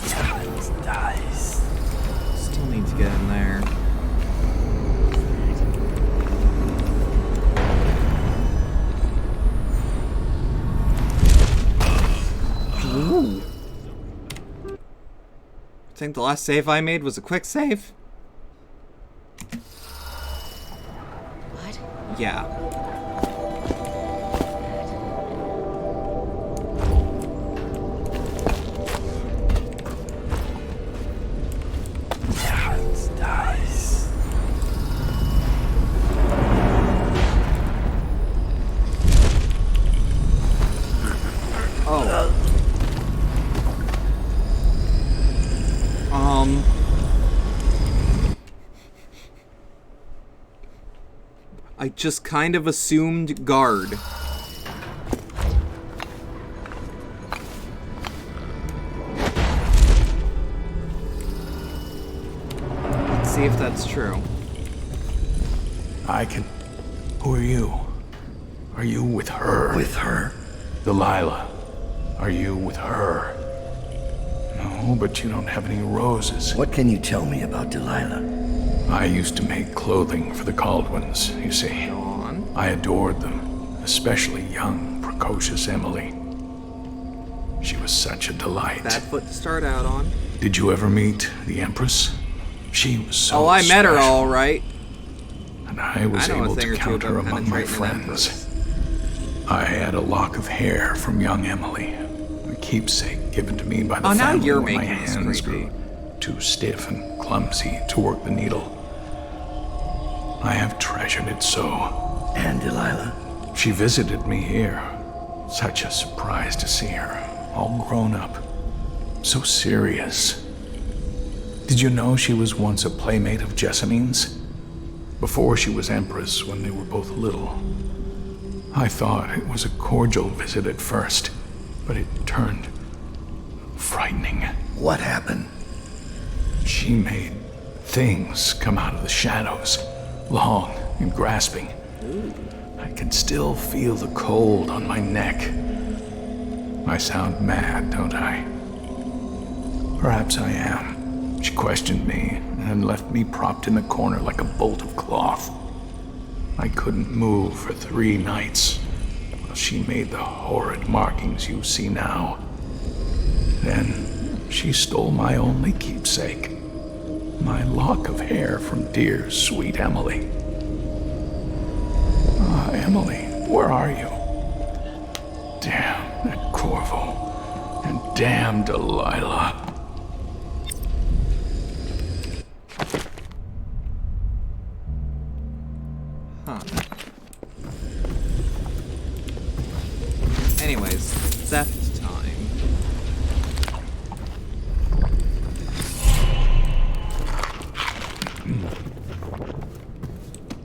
That's nice. Still need to get in there. Ooh. I think the last save I made was a quick save. What? Yeah. That's nice. Oh. I just kind of assumed guard. Let's see if that's true. I can... Who are you? Are you with her? With her? Delilah. Are you with her? No, but you don't have any roses. What can you tell me about Delilah? I used to make clothing for the Caldwins, you see. Go on. I adored them, especially young, precocious Emily. She was such a delight. Bad foot to start out on. Did you ever meet the Empress? She was so Oh, I met her special. all right. And I was I know a able thing to or two count her about among my penetrating an friends. I had a lock of hair from young Emily, a keepsake given to me by the Oh, now family you're when my making this hands creepy. grew too stiff and clumsy to work the needle. I have treasured it so. And Delilah? She visited me here. Such a surprise to see her, all grown up, so serious. Did you know she was once a playmate of Jessamine's? Before she was Empress, when they were both little. I thought it was a cordial visit at first, but it turned frightening. What happened? She made things come out of the shadows, long and grasping. I can still feel the cold on my neck. I sound mad, don't I? Perhaps I am. She questioned me and left me propped in the corner like a bolt of cloth. I couldn't move for 3 nights while she made the horrid markings you see now. Then she stole my only keepsake, my lock of hair from dear, sweet Emily. Ah, Emily, where are you? Damn that Corvo, and damn Delilah. Anyways, theft time.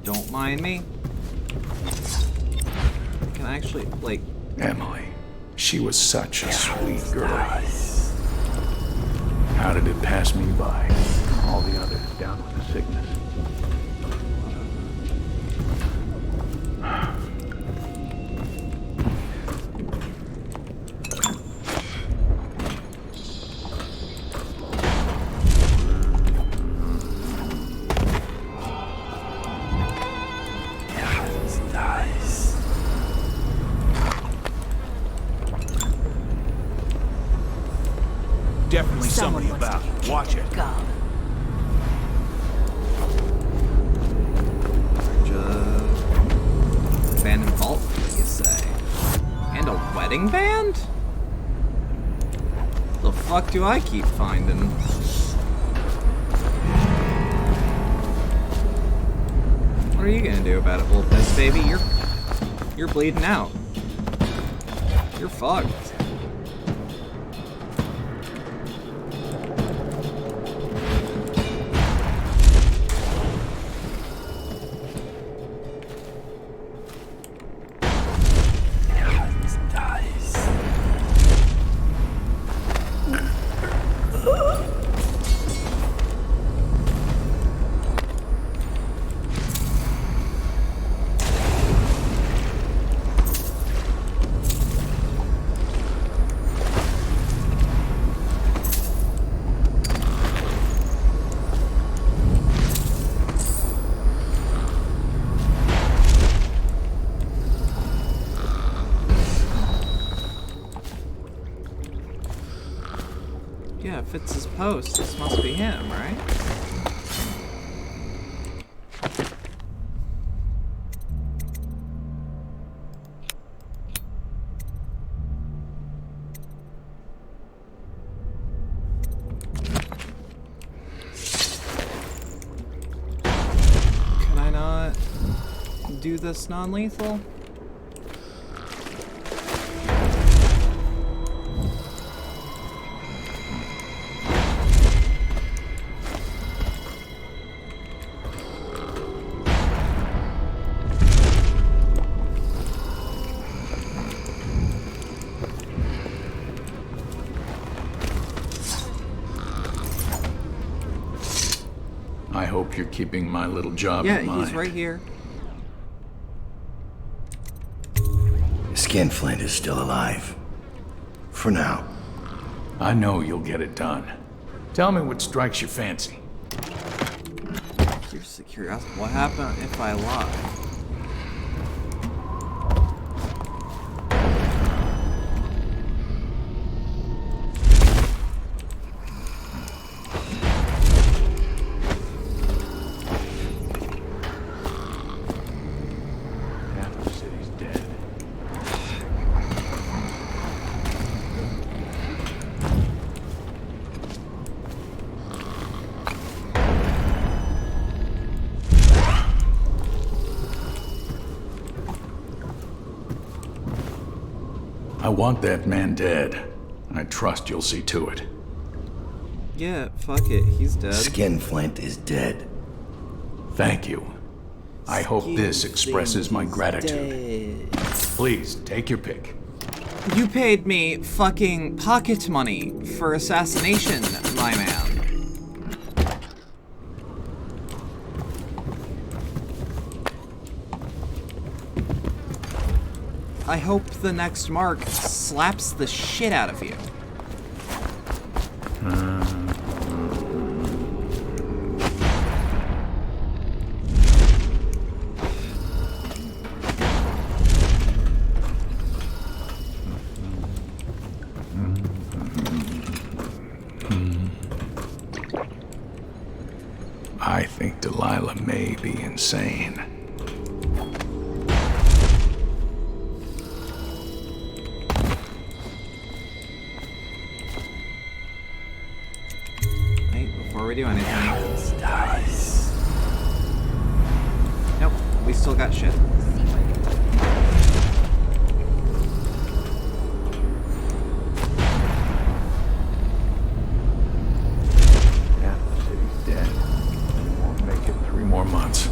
Don't mind me. Can I actually, like... Emily, she was such a sweet girl. How did it pass me by? All the others down with the sickness. Definitely somebody about. Watch it. Abandoned vault, what do you say? And a wedding band? The fuck do I keep finding? What are you gonna do about it, little piss baby? You're bleeding out. You're fucked. Yeah, if it's his post, this must be him, right? Can I not do this non-lethal? I hope you're keeping my little job Yeah, in mind. he's right here. Skinflint is still alive. For now. I know you'll get it done. Tell me what strikes your fancy. Seriously curious, what happened if I lie? Half the city's dead. I want that man dead. I trust you'll see to it. Yeah, fuck it, he's dead. Skinflint is dead. Thank you. I hope this expresses my gratitude. Please, take your pick. You paid me fucking pocket money for assassination, my man. I hope the next mark slaps the shit out of you. I think Delilah may be insane. Before we do anything. Nope, we still got shit. Half the city's dead. Won't make it 3 more months.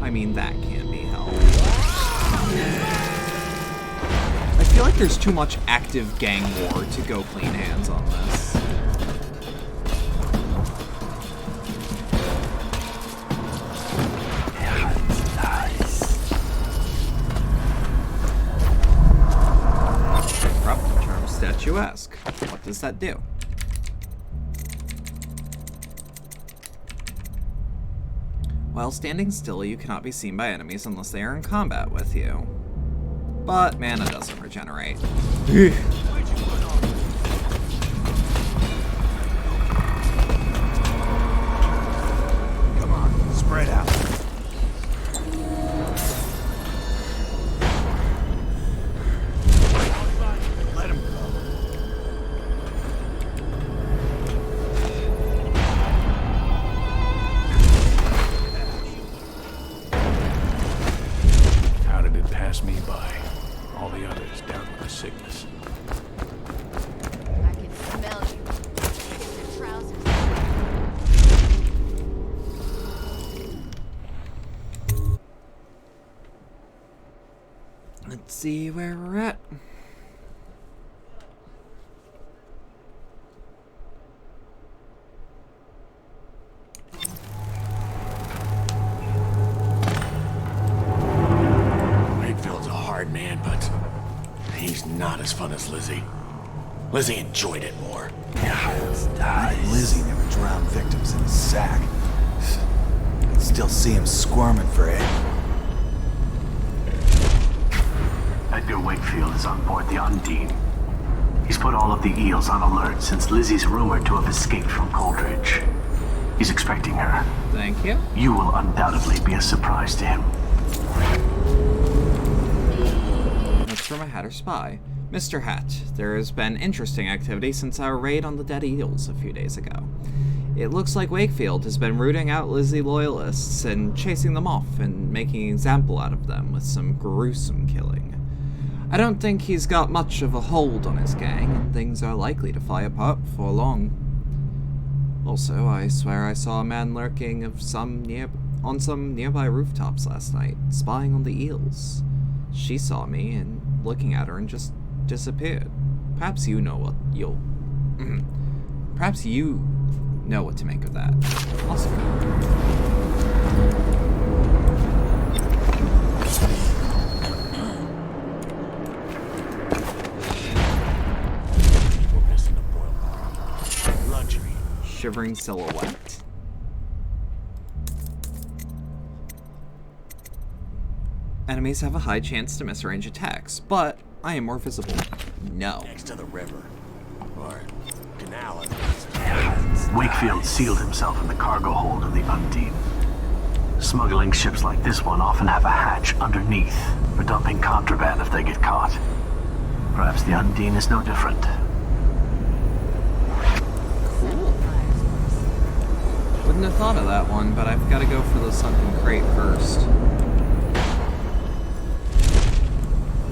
I mean, that can't be helped. I feel like there's too much active gang war to go clean hands on this. Corrupt, charm, statuesque. What does that do? While standing still, you cannot be seen by enemies unless they are in combat with you. But mana doesn't regenerate. Come on, spread out. Let him go. How did it pass me by? All the others down with the sickness. I can smell you. Get your trousers. Let's see where we're at. Wakefield's a hard man, but he's not as fun as Lizzie. Lizzie enjoyed it more. Even Lizzie never drowned victims in a sack. I'd still see him squirming for it. Edgar Wakefield is on board the Undine. He's put all of the eels on alert since Lizzie's rumored to have escaped from Coldridge. He's expecting her. Thank you. You will undoubtedly be a surprise to him. That's from a Hatter spy. Mr. Hat, there has been interesting activity since our raid on the dead eels a few days ago. It looks like Wakefield has been rooting out Lizzie loyalists and chasing them off and making an example out of them with some gruesome killing. I don't think he's got much of a hold on his gang, and things are likely to fly apart before long. Also, I swear I saw a man lurking on some nearby rooftops last night, spying on the eels. She saw me and looking at her and just disappeared. Perhaps you know what Perhaps you know what to make of that. Awesome. Shivering silhouette. Enemies have a high chance to miss range attacks, but I am more visible. No. Next to the river. Or canal. Wakefield sealed himself in the cargo hold of the Undine. Smuggling ships like this one often have a hatch underneath for dumping contraband if they get caught. Perhaps the Undine is no different. Wouldn't have thought of that one, but I've got to go for the sunken crate first. You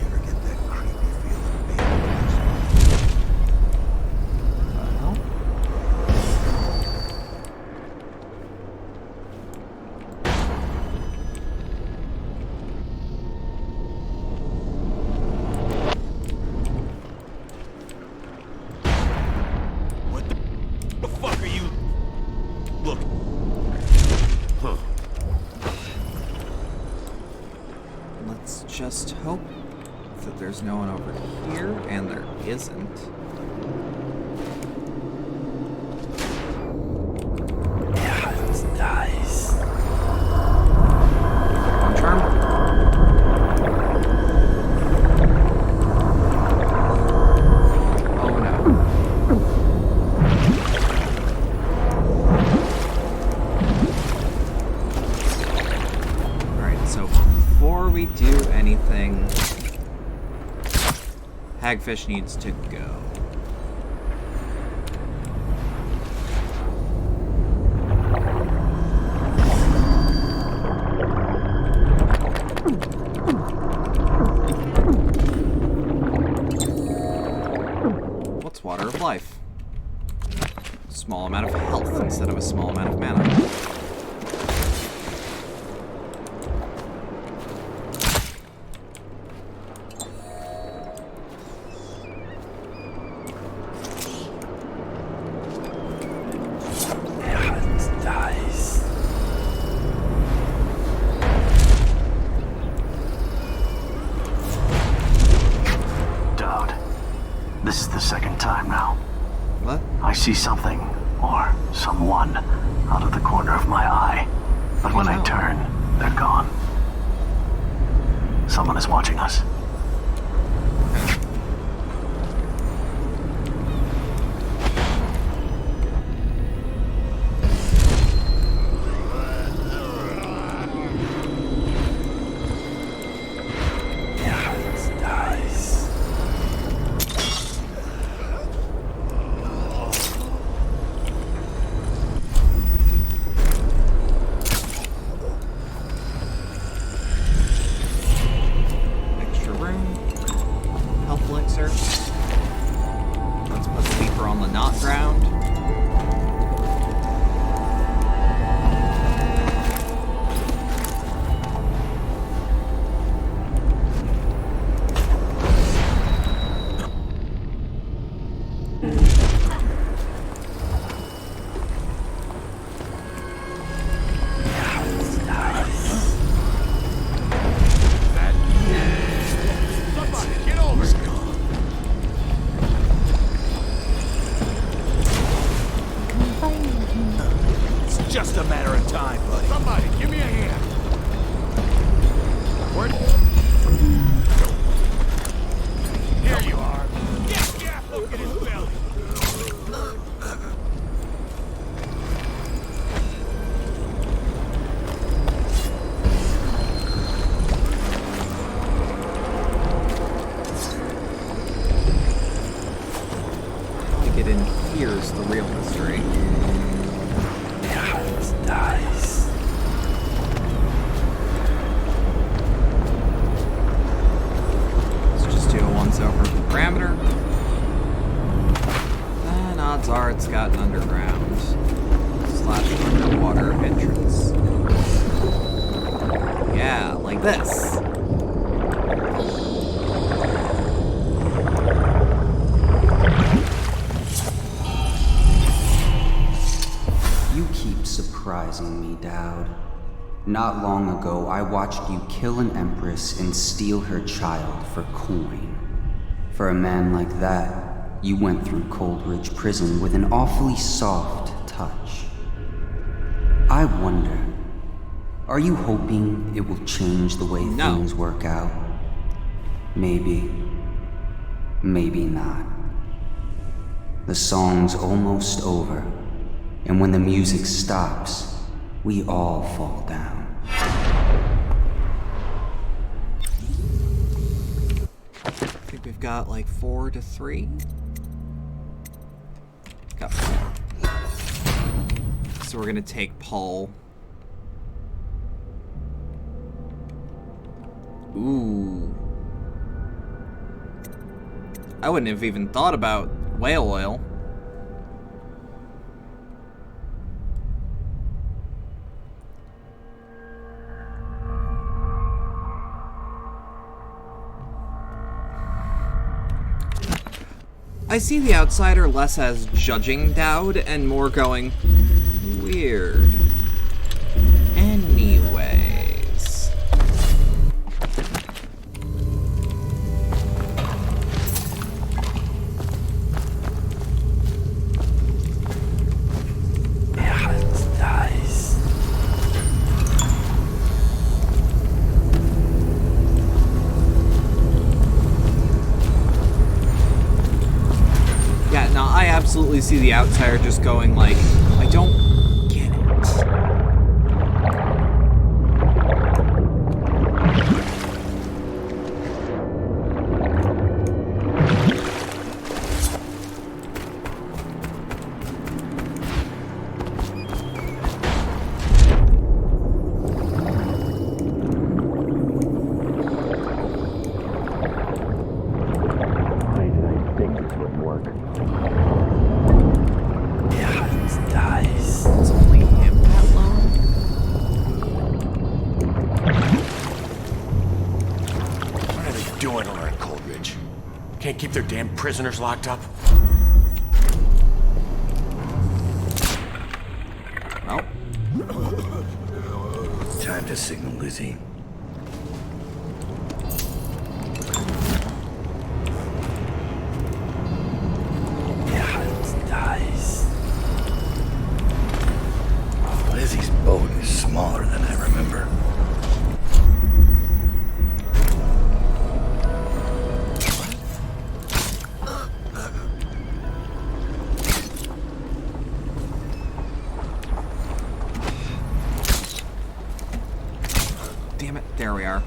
ever get that creepy feeling being What the fuck are you? Look. Huh. Let's just hope that there's no one over here, and there isn't. Yeah, it's nice. On charm. Oh no. Alright, so before we do anything, Hagfish needs to go. What's Water of Life? Small amount of health instead of a small amount of mana. This is the second time now. What? I see something, or someone, out of the corner of my eye. But when I turn, they're gone. Someone is watching us. Let's put Sleeper on the knot ground. Just a matter of time, buddy. Somebody, give me a hand. Where? Here you are. Yeah, look at his belly. How to get in here's the real mystery. Nice. like this. You keep surprising me, Dowd. Not long ago, I watched you kill an empress and steal her child for coin. For a man like that, you went through Coldridge Prison with an awfully soft touch. I wonder, are you hoping it will change the way things work out? Maybe. Maybe not. The song's almost over, and when the music stops, we all fall down. I think we've got like 4 to 3. Got 4. So we're gonna take Paul. Ooh. I wouldn't have even thought about whale oil. I see the outsider less as judging Dowd and more going, weird. Anyways. Yeah, no, I absolutely see the outsider just going like, I don't get it. It's only him that long? What are they doing over at Coldridge? Can't keep their damn prisoners locked up? Well. Time to signal Lizzie. Lizzie's boat is smaller than I remember. Damn it, there we are.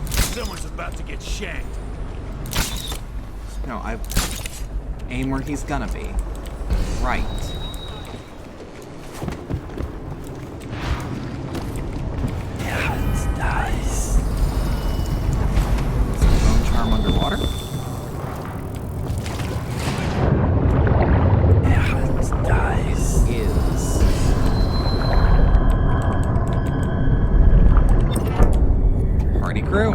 Someone's about to get shanked. No, I aim where he's gonna be. Right. Bone charm underwater? Is. Party crew.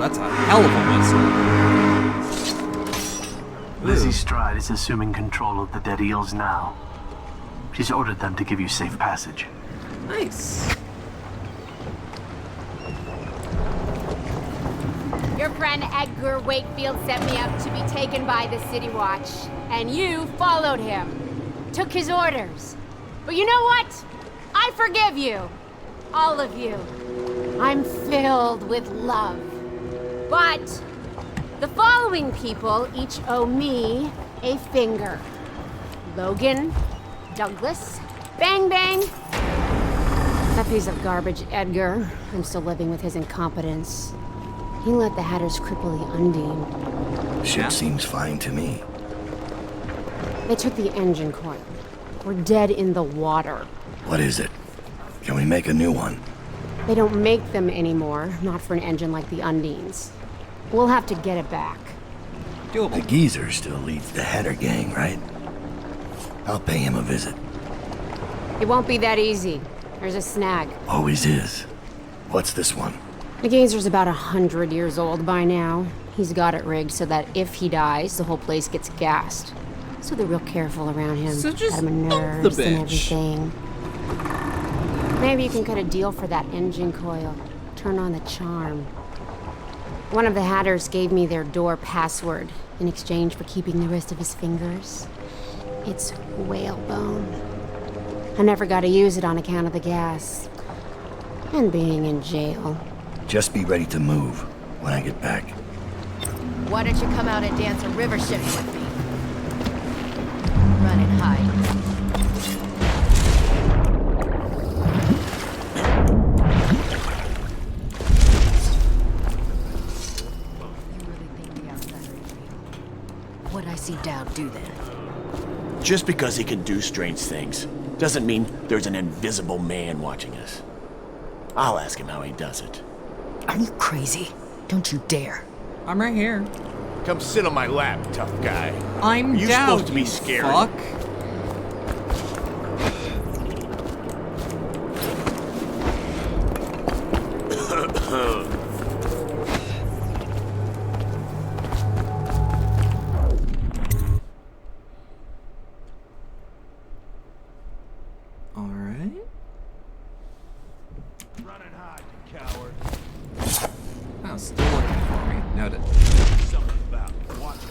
That's a hell of a whistle. Lizzie Stride is assuming control of the dead eels now. She's ordered them to give you safe passage. Nice. Your friend Edgar Wakefield set me up to be taken by the City Watch, and you followed him. Took his orders. But you know what? I forgive you. All of you. I'm filled with love. But the following people each owe me a finger. Logan, Douglas, bang bang. That piece of garbage, Edgar. I'm still living with his incompetence. He let the Hatters cripple the Undine. Ship seems fine to me. They took the engine coil. We're dead in the water. What is it? Can we make a new one? They don't make them anymore, not for an engine like the Undine's. We'll have to get it back. The geezer still leads the Hatter gang, right? I'll pay him a visit. It won't be that easy. There's a snag. Always is. What's this one? The geezer's about 100 years old by now. He's got it rigged so that if he dies, the whole place gets gassed. So they're real careful around him. So just got him dump nerves the and bitch. everything. Maybe you can cut a deal for that engine coil. Turn on the charm. One of the Hatters gave me their door password in exchange for keeping the rest of his fingers. It's whalebone. I never got to use it on account of the gas. And being in jail. Just be ready to move when I get back. Why don't you come out and dance a river shift with me? Run and hide. What'd I see Dowd do then? Just because he can do strange things doesn't mean there's an invisible man watching us. I'll ask him how he does it. Are you crazy? Don't you dare. I'm right here. Come sit on my lap, tough guy. I'm you down, supposed to be you scared. Fuck. Alright. Run and hide, you coward. Oh, still looking for me. Noted. Something about watch it.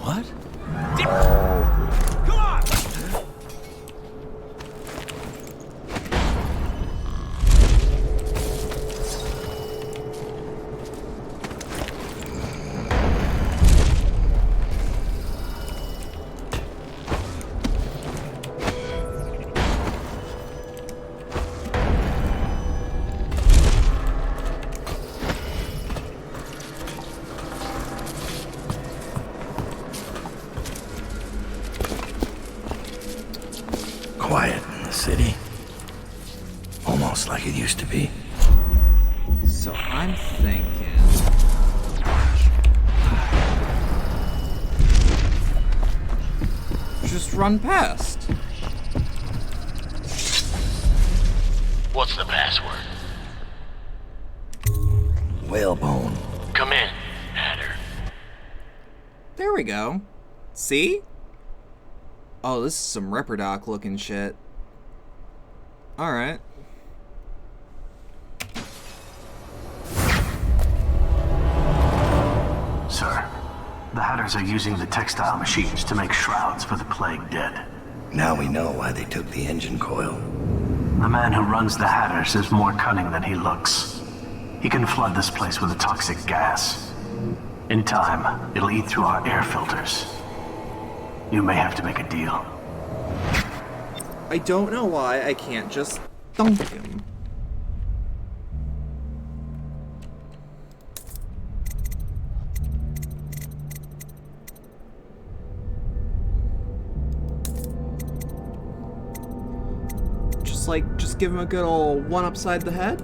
What? Come on! Quiet in the city. Almost like it used to be. So I'm thinking... just run past. What's the password? Whalebone. Come in, Hatter. There we go. See? Oh, this is some Reprodoc looking shit. Alright. Sir, the Hatters are using the textile machines to make shrouds for the plague dead. Now we know why they took the engine coil. The man who runs the Hatters is more cunning than he looks. He can flood this place with a toxic gas. In time, it'll eat through our air filters. You may have to make a deal. I don't know why I can't just dunk him. Just give him a good old one upside the head?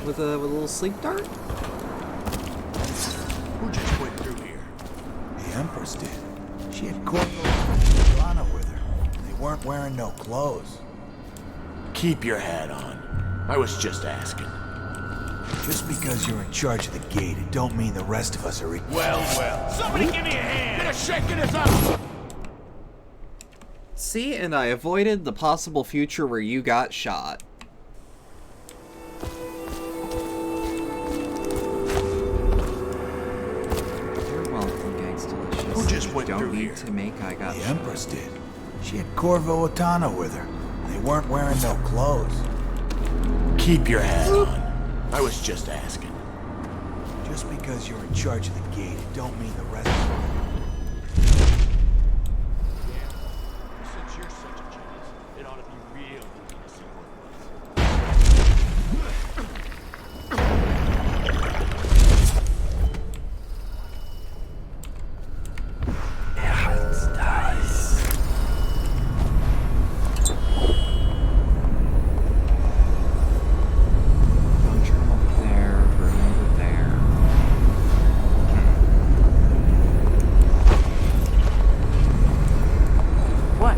With a little sleep dart? Who just went through here? The Empress did. She had Corvo and Lana with her. They weren't wearing no clothes. Keep your hat on. I was just asking. Just because you're in charge of the gate, it don't mean the rest of us are equal. Well. Somebody give me a hand. Get a shaking this up. See, and I avoided the possible future where you got shot. went Don't through need here. to make I got The shot. Empress did. She had Corvo Otano with her. They weren't wearing no clothes. Keep your hat on. I was just asking. Just because you're in charge of the gate, it don't mean the rest of it. Since you're such a genius, it ought to be real easy to see what Buncher over there, room over there. What?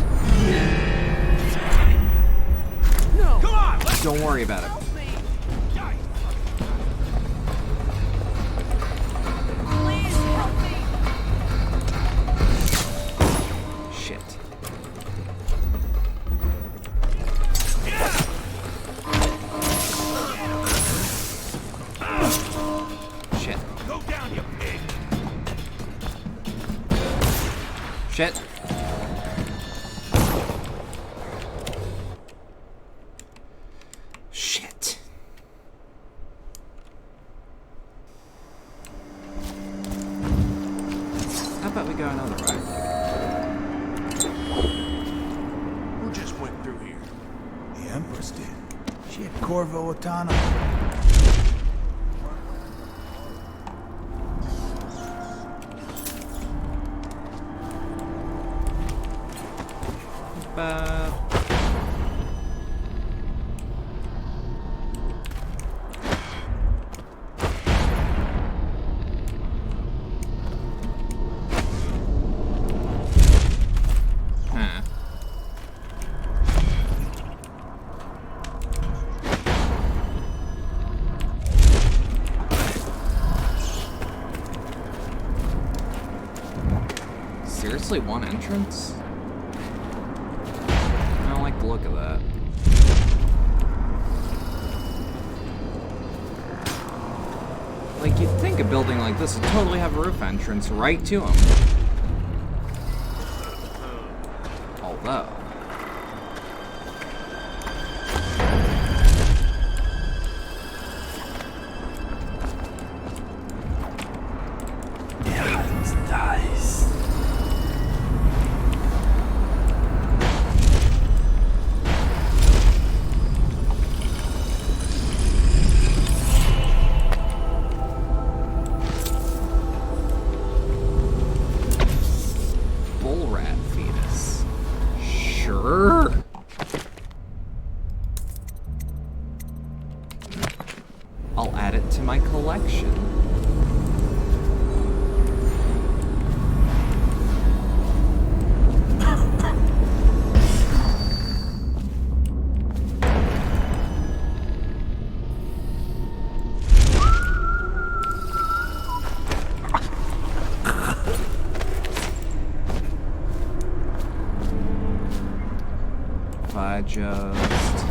No! Come on! Let's Don't worry about it. Please help me! Shit. Shit. Go down, you pig! Shit. Shit. How about we go another way? Who just went through here? The Empress did. She had Corvo Otano. But huh. Seriously, one entrance? I don't like the look of that. Like, you'd think a building like this would totally have a roof entrance right to them. Although... Bull rat fetus. Sure. I'll add it to my collection. If I just...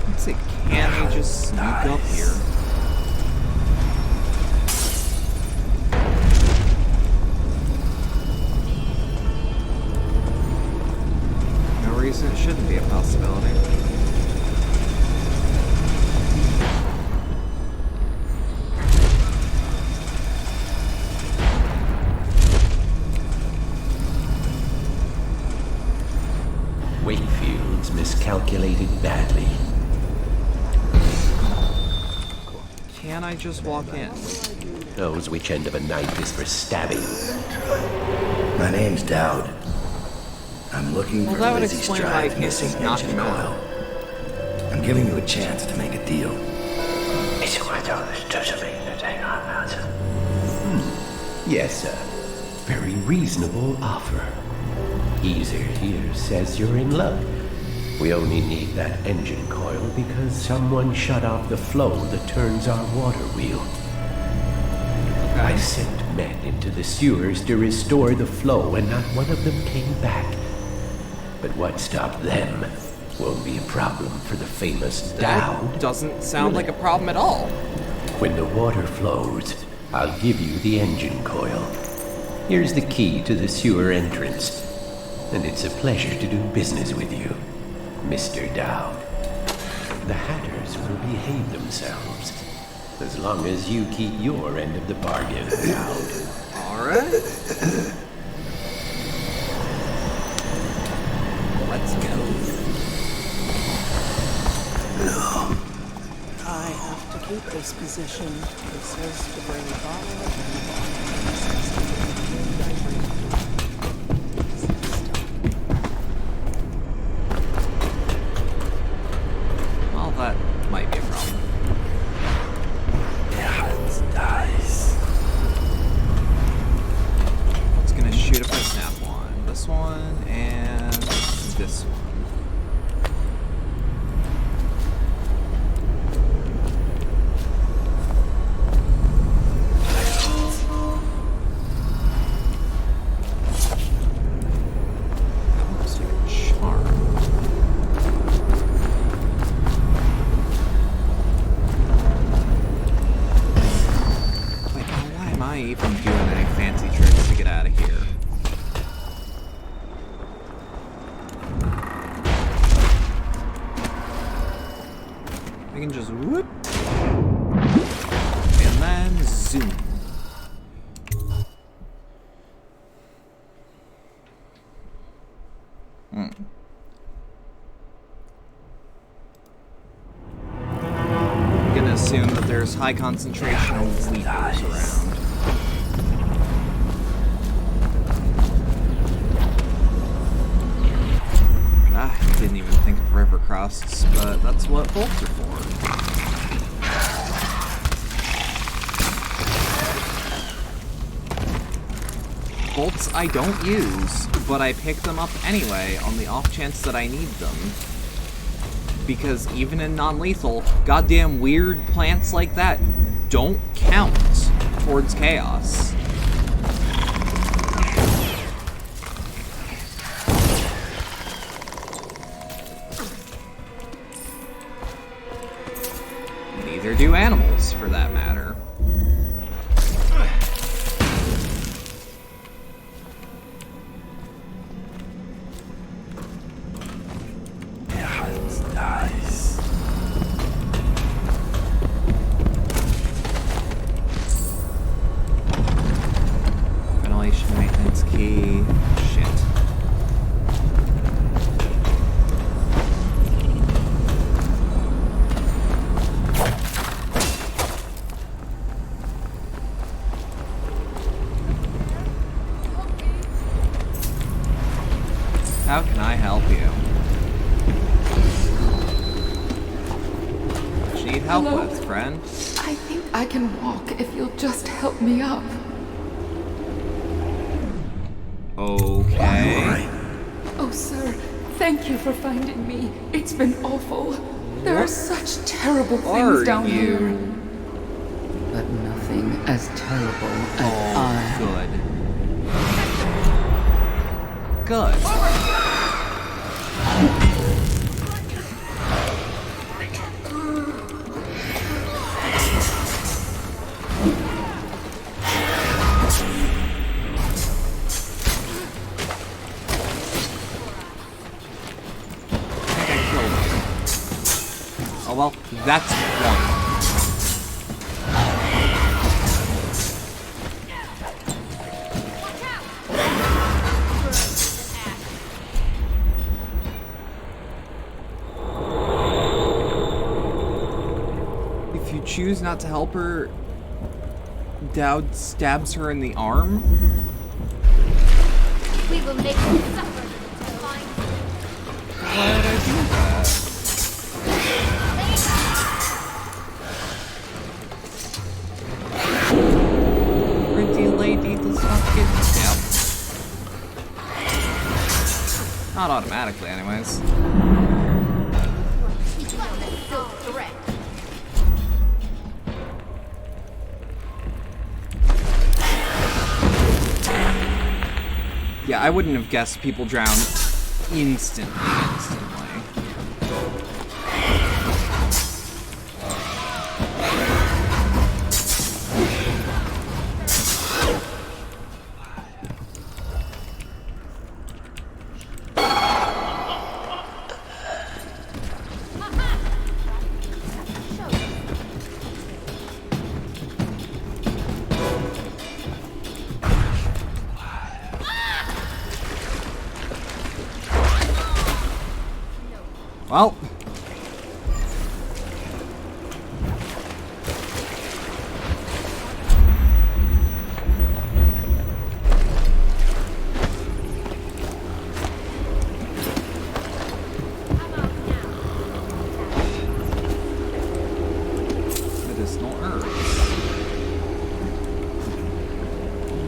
Let's see, can I just sneak up here? No reason it shouldn't be a possibility. Wakefield's miscalculated badly. Can I just walk in? Knows which end of a knife is for stabbing. My name's Dowd. I'm looking Well, for that would Lizzie explain why I Stride's can't missing just knock engine him out. coil. I'm giving you a chance to make a deal. Yes, sir. Very reasonable offer. Easer here says you're in luck. We only need that engine coil because someone shut off the flow that turns our water wheel. I sent men into the sewers to restore the flow, and not one of them came back. But what stopped them won't be a problem for the famous Dowd. Doesn't sound like a problem at all. When the water flows, I'll give you the engine coil. Here's the key to the sewer entrance. And it's a pleasure to do business with you, Mr. Dowd. The Hatters will behave themselves, as long as you keep your end of the bargain, Dowd. Alright. Let's go. I have to keep this position. It says to bring a bottle of well, that might be a problem. It's gonna shoot if I snap one. This one and this one. I can just whoop. And then zoom. I'm gonna assume that there's high concentration of sleepers around. I didn't even think of river crosses, but that's what bolts are for. Bolts I don't use, but I pick them up anyway on the off chance that I need them. Because even in non-lethal, goddamn weird plants like that don't count towards chaos. Neither do animals, for that matter. Ventilation maintenance key. Shit. How can I help you? What you need help Hello? with, friend? I think I can walk if you'll just help me up. Okay. Oh, sir, thank you for finding me. It's been awful. There are such terrible things down here. But nothing as terrible as I. Good. Good. Oh well, that's one. If you choose not to help her, Dowd stabs her in the arm. We will make you suffer. Why did I do that? Pretty lady does not get stabbed. Not automatically, anyways. I wouldn't have guessed people drown instantly. Well. Medicinal herbs.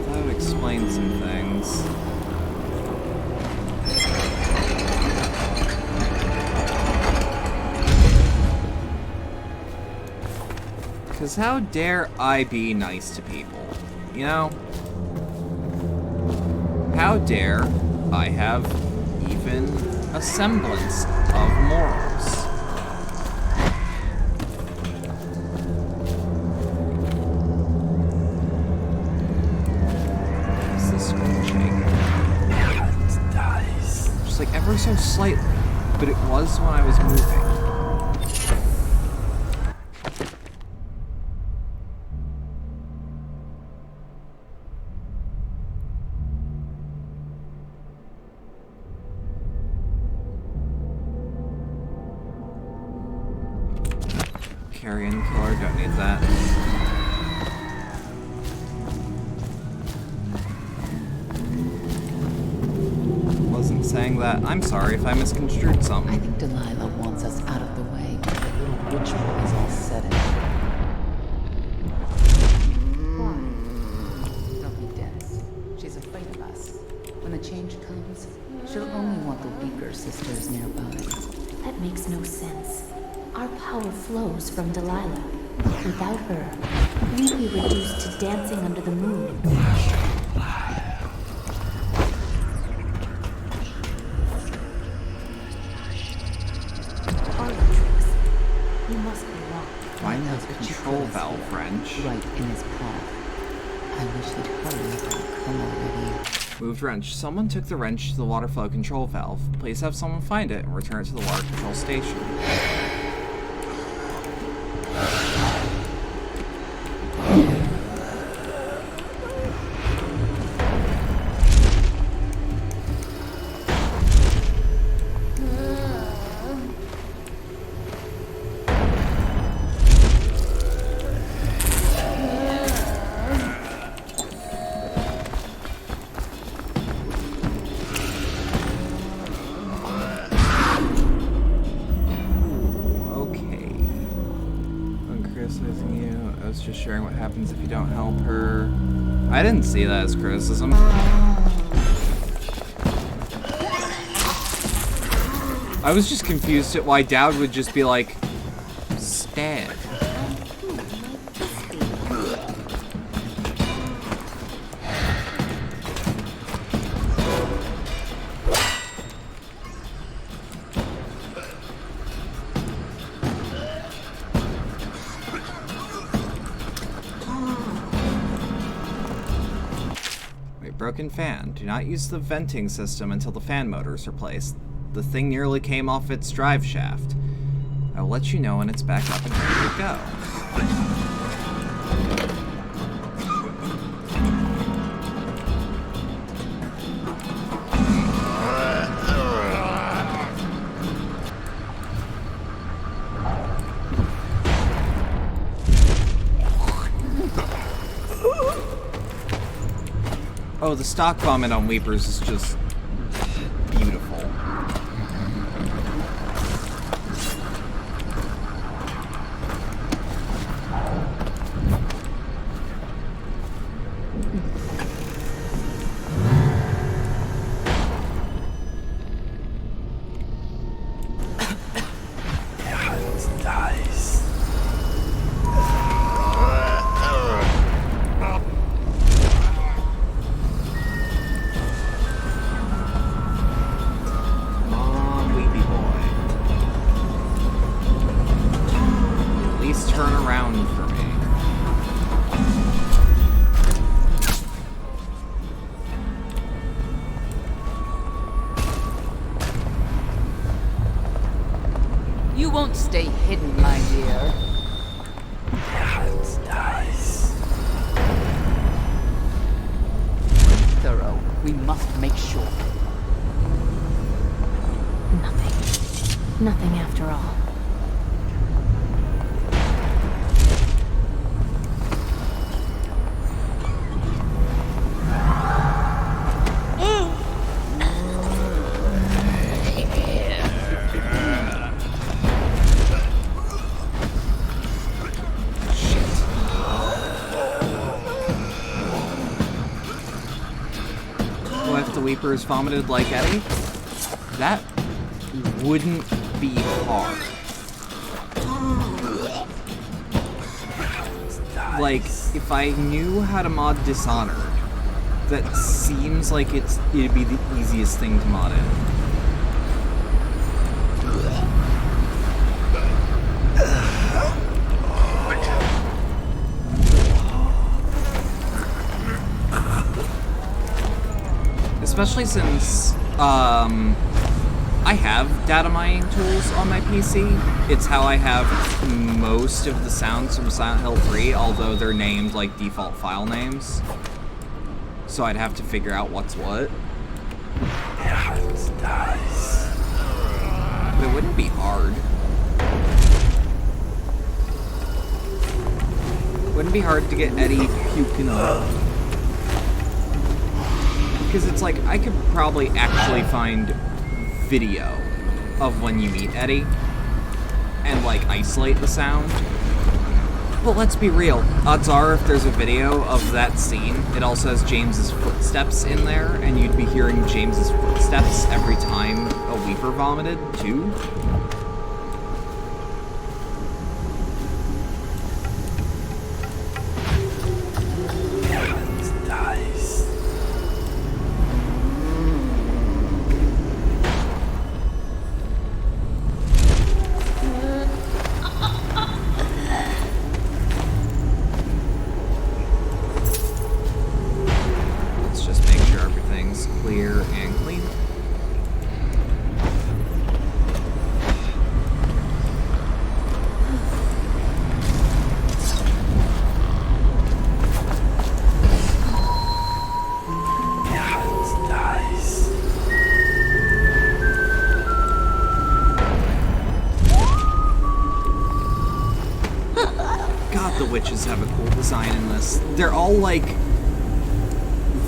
That would explain some things. Because how dare I be nice to people, you know? How dare I have even a semblance of morals? What's the screen shaking? Just like ever so slightly, but it was when I was moving. Carrion killer, don't need that. Wasn't saying that. I'm sorry if I misconstrued something. I think Delilah wants us out of the way when the little ritual is all said and done. Don't be dense. She's afraid of us. When the change comes, she'll only want the weaker sisters nearby. That makes no sense. Our power flows from Delilah. Without her, we'd be reduced to dancing under the moon. Artitrix, you must be wrong. Find the control valve wrench. Right in his path. I wish he'd hurry up and come already. Moved wrench. Someone took the wrench to the water flow control valve. Please have someone find it and return it to the water control station. Just sharing what happens if you don't help her. I didn't see that as criticism. I was just confused at why Dowd would just be like, stab. Broken fan. Do not use the venting system until the fan motor is replaced. The thing nearly came off its drive shaft. I will let you know when it's back up and ready to go. Oh, the stock vomit on Weepers is just beautiful. around for me. You won't stay hidden, my dear. Thorough. We must make sure. Nothing. Nothing after all. Weepers vomited like Eddie? That wouldn't be hard. Like, if I knew how to mod Dishonored, that seems like it'd be the easiest thing to mod in. Especially since, I have data mining tools on my PC. It's how I have most of the sounds from Silent Hill 3, although they're named like default file names. So I'd have to figure out what's what. But it wouldn't be hard. It wouldn't be hard to get Eddie puking up. Because it's like, I could probably actually find video of when you meet Eddie and like isolate the sound. But let's be real, odds are if there's a video of that scene, it also has James's footsteps in there, and you'd be hearing James's footsteps every time a Weeper vomited, too. Clear and clean. God, the witches have a cool design in this. They're all like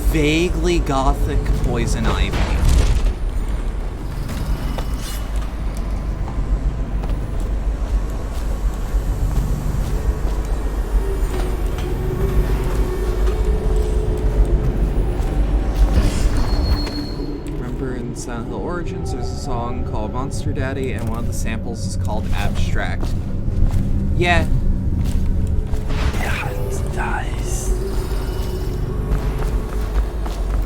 vaguely gothic poison ivy. Remember in Silent Hill Origins there's a song called Monster Daddy and one of the samples is called Abstract. Yeah.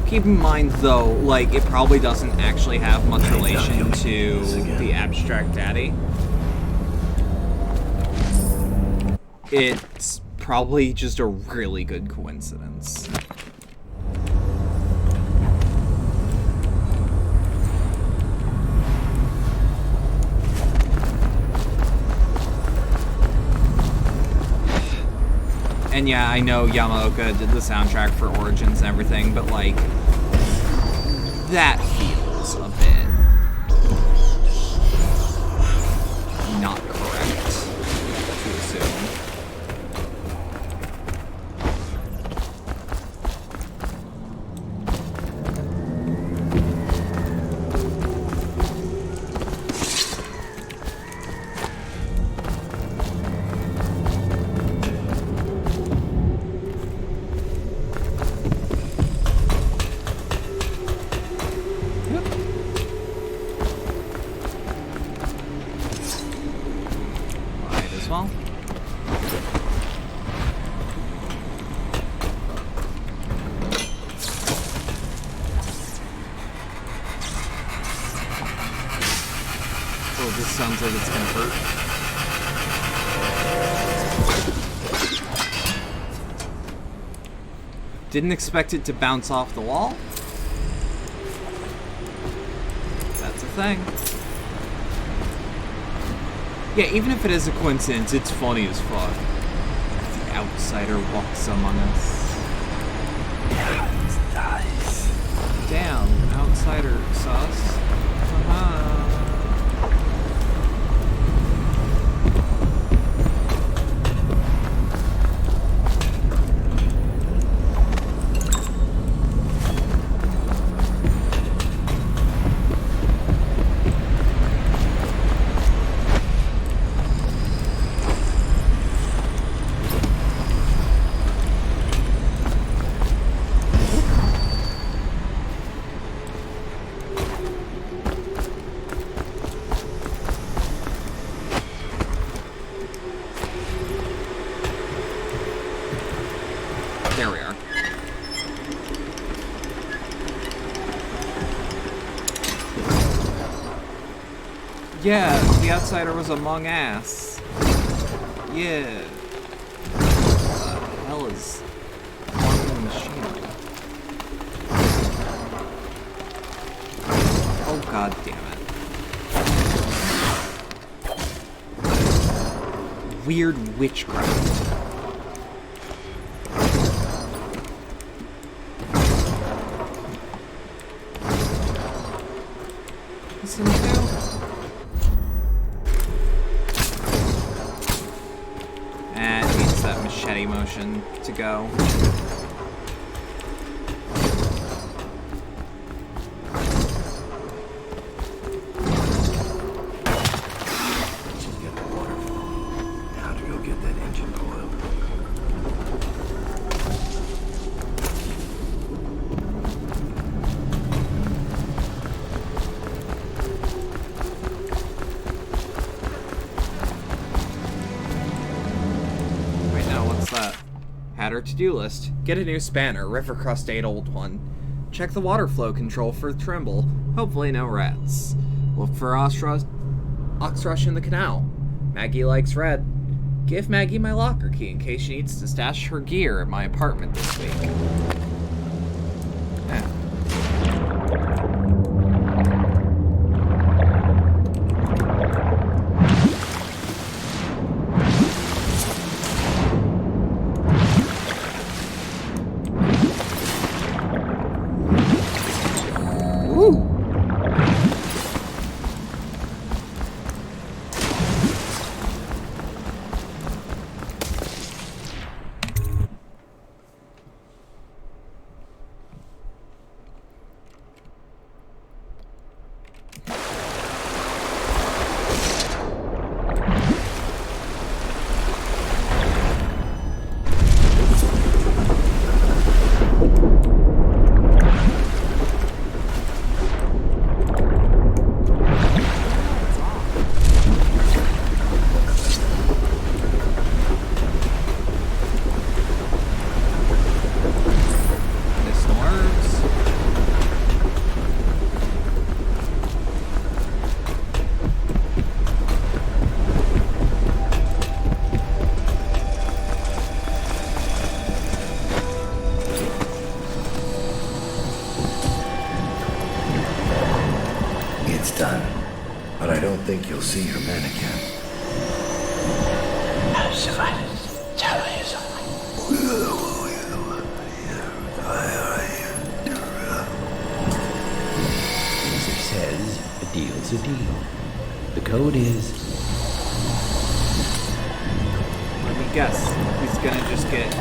Keep in mind, though, like, it probably doesn't actually have much relation to the Abstract Daddy. It's probably just a really good coincidence. And yeah, I know Yamaoka did the soundtrack for Origins and everything, but like, that feels a bit not correct to assume. This sounds like it's gonna hurt. Didn't expect it to bounce off the wall? That's a thing. Yeah, even if it is a coincidence, it's funny as fuck. The outsider walks among us. Damn, outsider sauce. There we are. Yeah, the outsider was among us. Yeah. What the hell is wrong with the machine? Oh god damn it. Weird witchcraft. Listen to. And it needs that machete motion to go. Get the water flowing. Now to go get that engine coil. Add her to-do list. Get a new spanner, river crustate old one. Check the water flow control for Trimble. Hopefully no rats. Look for oxrush in the canal. Maggie likes red. Give Maggie my locker key in case she needs to stash her gear at my apartment this week. Think you'll see her mannequin. Caesar says a deal's a deal. The code is... Let me guess. He's gonna just get...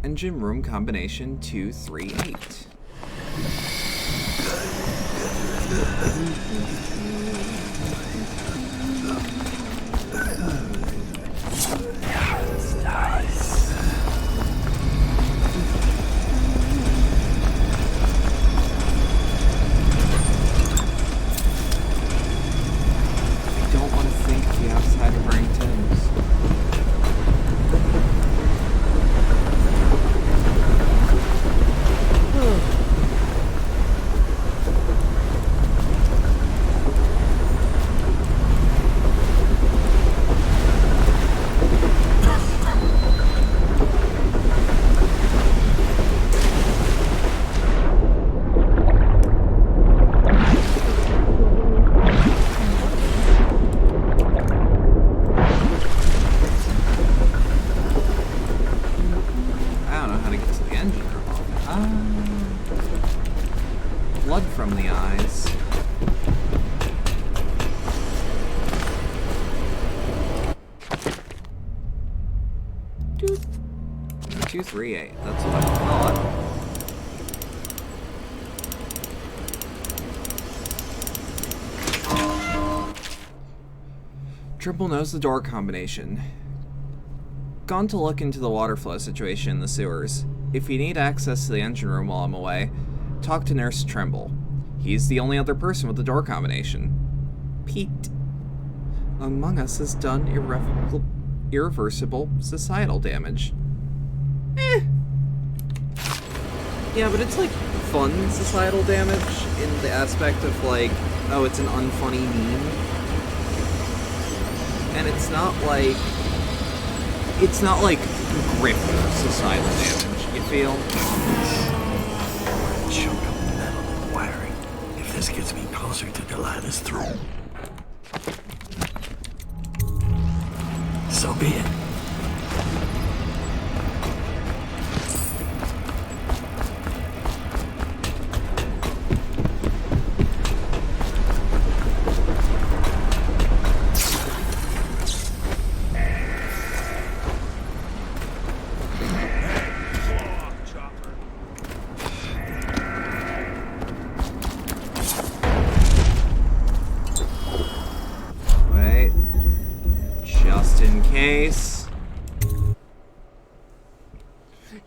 Engine room combination 238. blood from the eyes. Dude. 238. That's what I thought. Trimble knows the door combination. Gone to look into the water flow situation in the sewers. If you need access to the engine room while I'm away, talk to Nurse Trimble. He's the only other person with the door combination. Pete. Among Us has done irreversible societal damage. Yeah, but it's like fun societal damage in the aspect of like, oh, it's an unfunny meme. And it's not like grifter societal damage, you feel? Chunk of metal and wiring. If this gets me closer to Delilah's throne. So be it.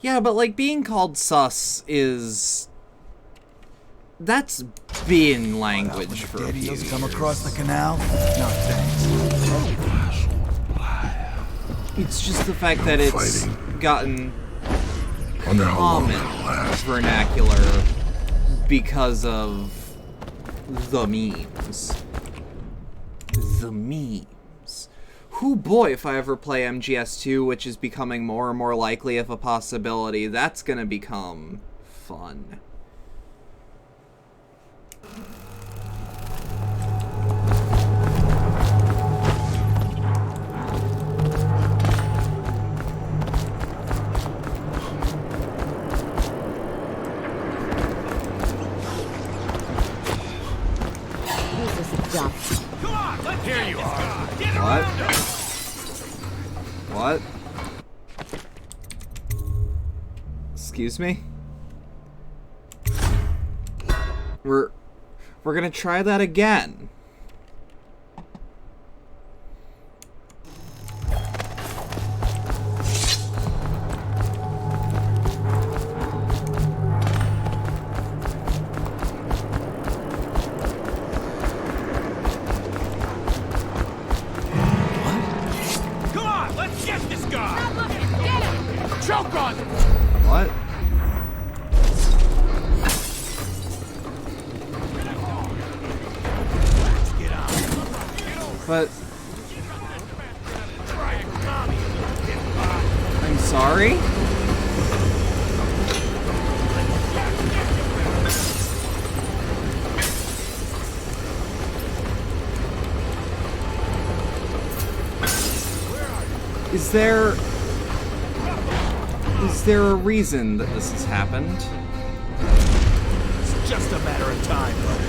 Yeah, but like being called sus is... That's bin language for a few years. Come across the canal? No thanks. It's just the fact that it's gotten common vernacular because of the memes. The memes. Whoo boy, if I ever play MGS2, which is becoming more and more likely of a possibility, that's gonna become fun. Come on, let's here you are. What? Excuse me? We're gonna try that again. What? But... I'm sorry? Is there a reason that this has happened? It's just a matter of time, buddy.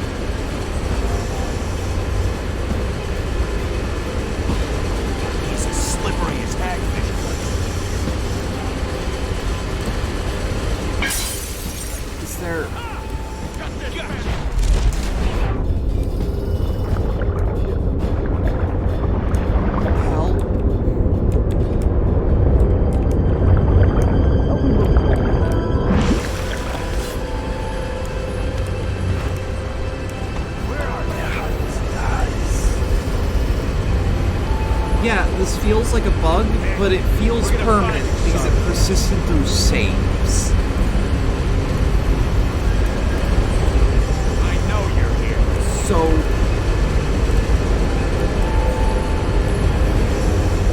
He's as slippery as hagfish. Is there... Yeah, this feels like a bug, but it feels permanent because it persisted through saves. I know you're here. So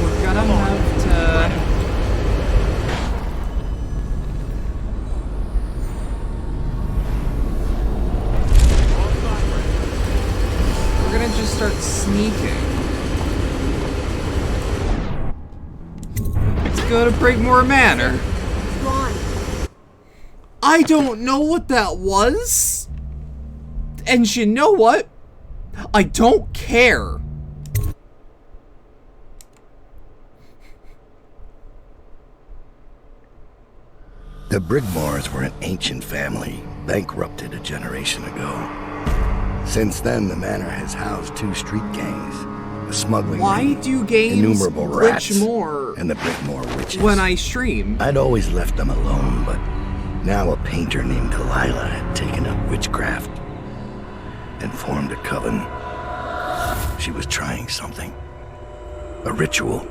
we're gonna have to... We're gonna just start sneaking. Go to Brigmore Manor. Gone. I don't know what that was. And you know what? I don't care. The Brigmores were an ancient family, bankrupted a generation ago. Since then, the manor has housed 2 street gangs, a smuggling ring, do games innumerable rats, glitch more and the Brigmore witches. when I stream? I'd always left them alone, but now a painter named Delilah had taken up witchcraft and formed a coven. She was trying something. A ritual.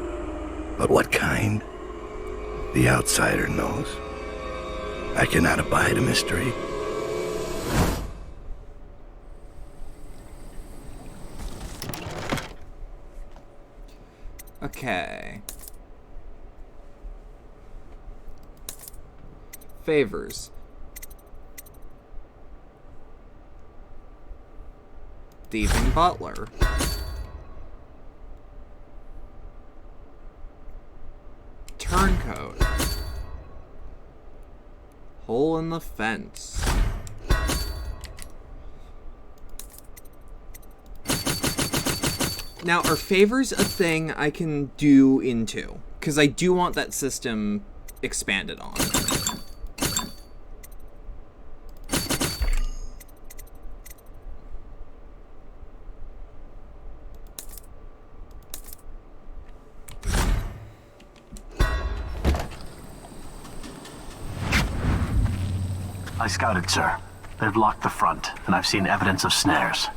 But what kind? The outsider knows. I cannot abide a mystery. Okay. Favors. Thieving Butler. Turncoat. Hole in the fence. Now, are favors a thing I can do into? Because I do want that system expanded on. I scouted, sir. They've locked the front, and I've seen evidence of snares.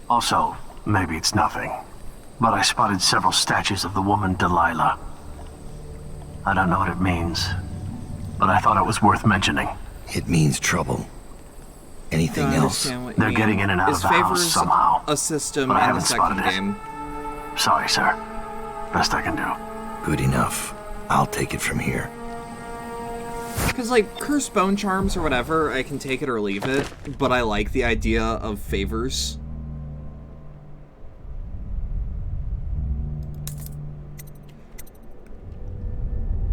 Also, maybe it's nothing, but I spotted several statues of the woman Delilah. I don't know what it means, but I thought it was worth mentioning. It means trouble. Anything else? They're getting in and out of the house somehow. A system but I in the haven't second spotted game. it. Sorry, sir. Best I can do. Good enough. I'll take it from here. Because, like, Curse Bone Charms or whatever, I can take it or leave it, but I like the idea of favors.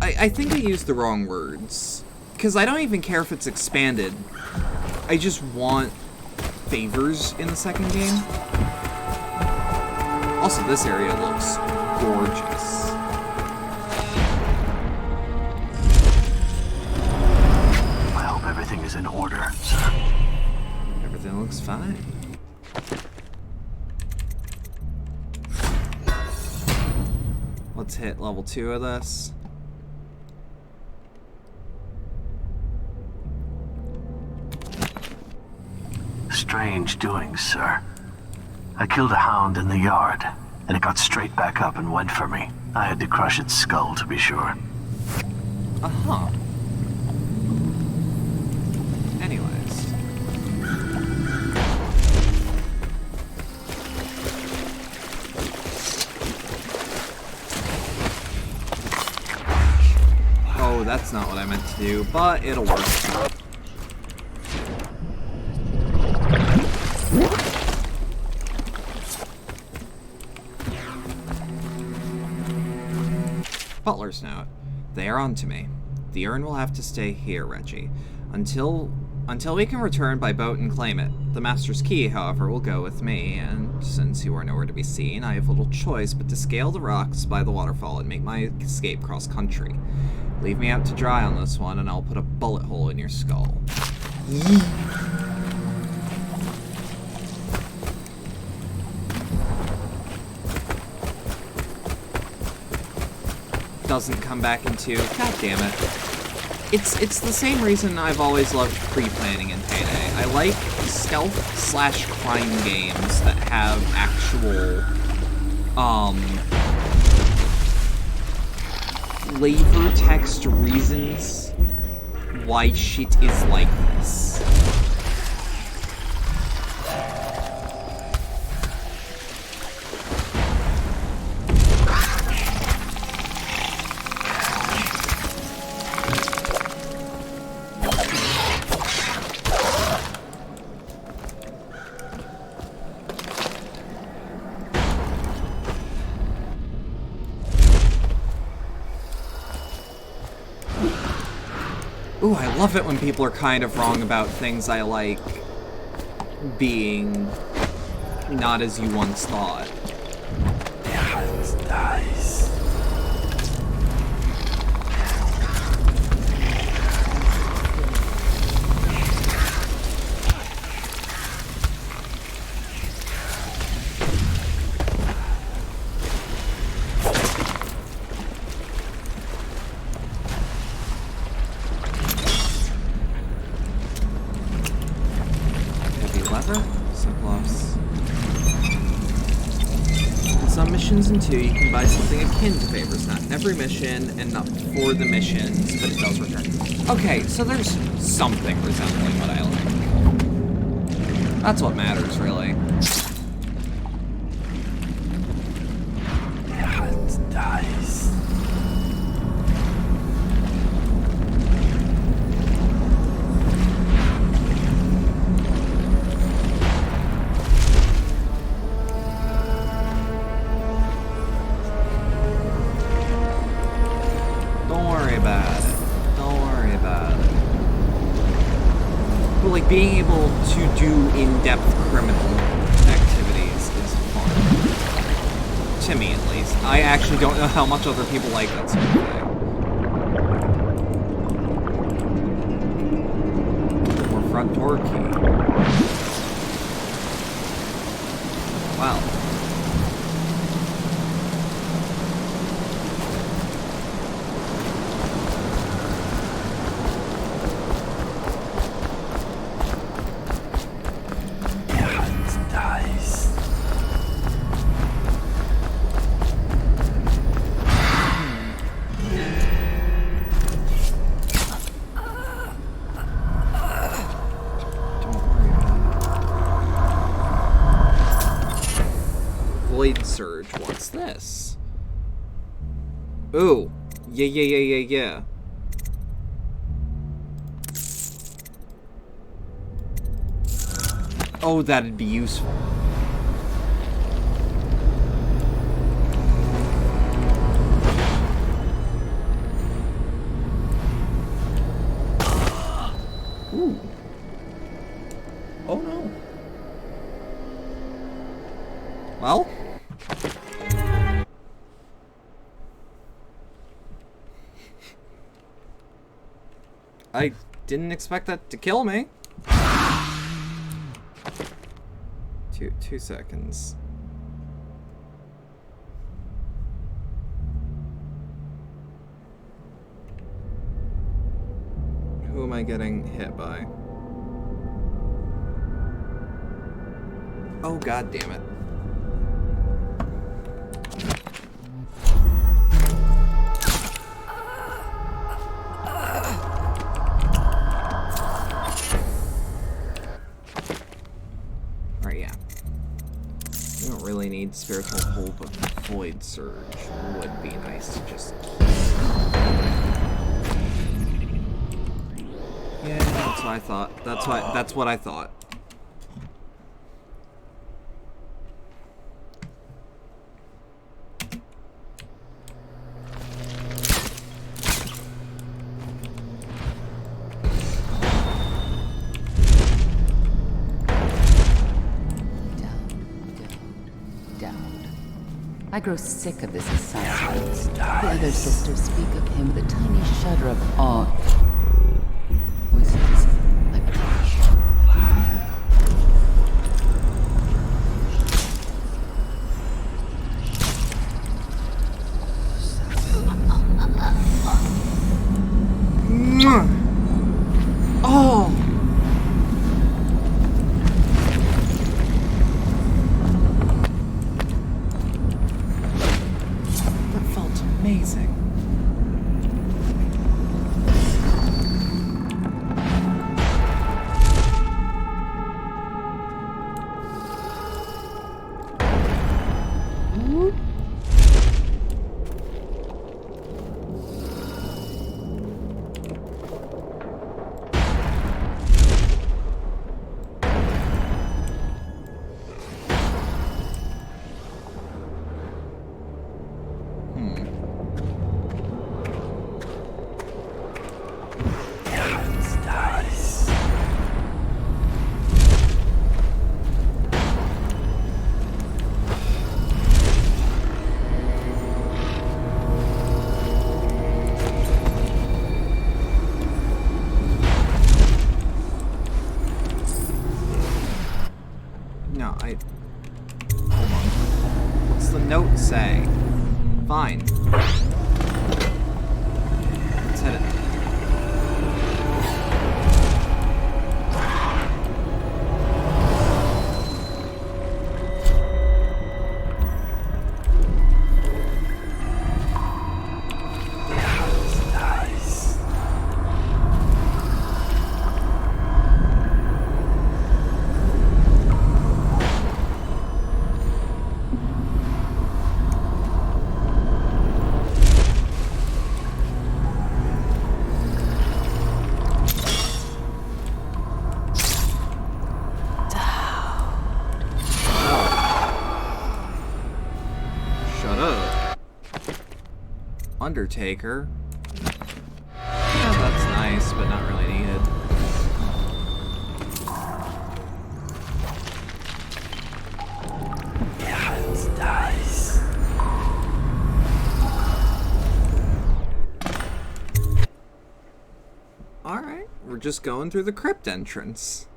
I think I used the wrong words. Because I don't even care if it's expanded. I just want favors in the second game. Also, this area looks gorgeous. I hope everything is in order, sir. Everything looks fine. Let's hit level 2 of this. Strange doings, sir. I killed a hound in the yard, and it got straight back up and went for me. I had to crush its skull, to be sure. Uh-huh. Anyways. Oh, that's not what I meant to do, but it'll work. Butler's note. They are on to me. The urn will have to stay here, Reggie. Until we can return by boat and claim it. The Master's key, however, will go with me, and since you are nowhere to be seen, I have little choice but to scale the rocks by the waterfall and make my escape cross-country. Leave me out to dry on this one, and I'll put a bullet hole in your skull. Doesn't come back into. God damn it. It's the same reason I've always loved pre-planning in Payday. I like stealth/crime games that have actual flavor text reasons why shit is like this. Ooh, I love it when people are kind of wrong about things I like. being not as you once thought. In 2, you can buy something akin to favors, not in every mission, and not for the missions, but it does return. Okay, so there's something resembling what I like. That's what matters, really. Being able to do in-depth criminal activities is fun. To me, at least. I actually don't know how much other people like that sort of thing. More front door key. Wow. Surge. What's this? Ooh. Yeah. Oh, that'd be useful. Ooh. Oh no. Well. I didn't expect that to kill me. Two seconds. Who am I getting hit by? Oh, god damn it. Need spiritual hold, but void surge would be nice to just keep. Yeah, that's what I thought. That's what I thought. I grow sick of this assassin. The other sisters speak of him with a tiny shudder of awe. Voices like Oh! Amazing. Let's hit it. Undertaker. Oh, that's nice, but not really needed. Dice. Alright, we're just going through the crypt entrance.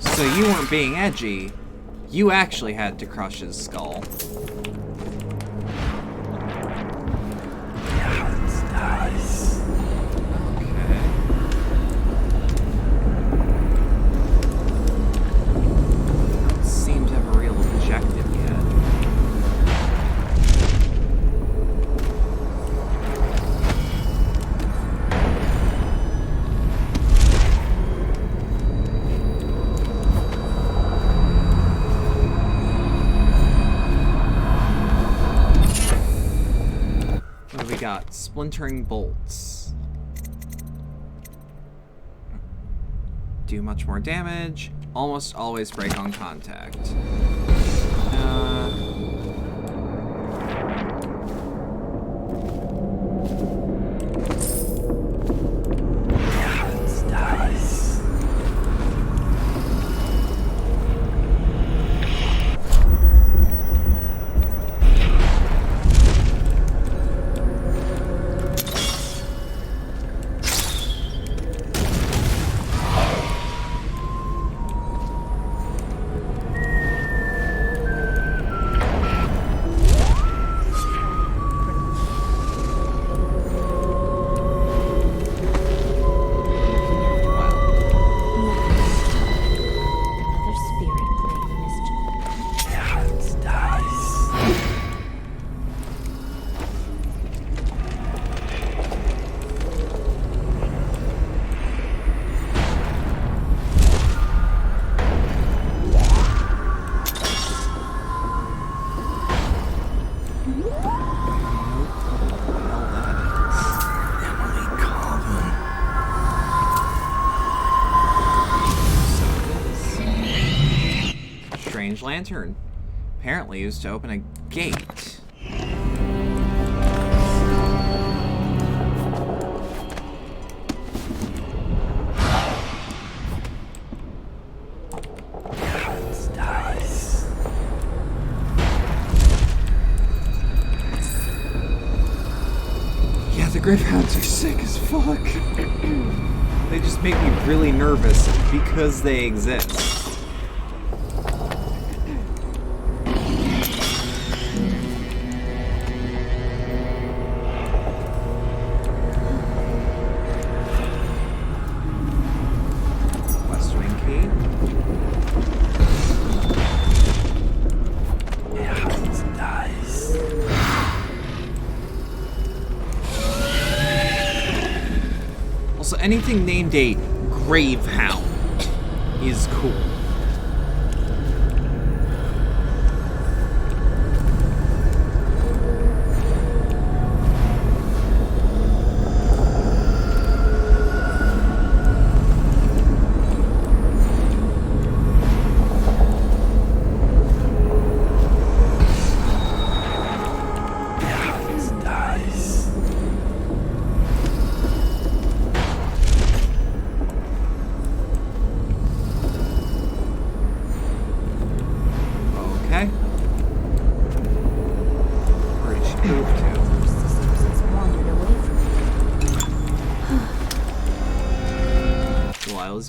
So you weren't being edgy, you actually had to crush his skull. Got splintering bolts. Do much more damage. Almost always break on contact. Lantern, apparently used to open a gate. Yeah, the Gridhounds are sick as fuck. They just make me really nervous because they exist. Also, anything named a Gravehound is cool.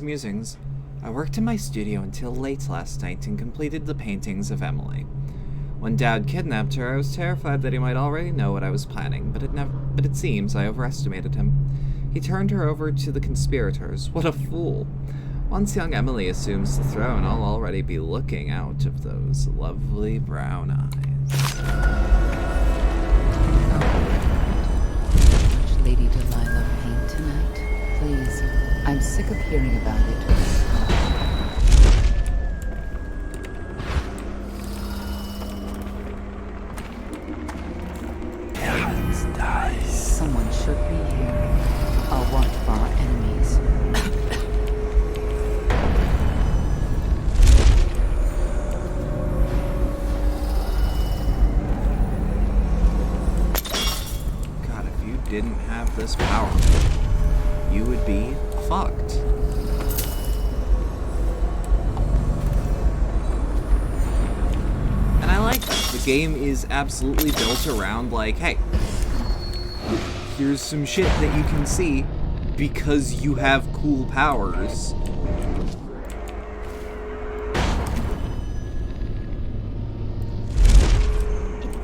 Musings. I worked in my studio until late last night and completed the paintings of Emily. When Dad kidnapped her, I was terrified that he might already know what I was planning, but it seems I overestimated him. He turned her over to the conspirators. What a fool. Once young Emily assumes the throne, I'll already be looking out of those lovely brown eyes. Watch Lady Delilah paint tonight, please. I'm sick of hearing about it. Someone should be here. I'll watch for our enemies. God, if you didn't have this power, you would be fucked. And I like that. The game is absolutely built around, like, hey, here's some shit that you can see because you have cool powers. It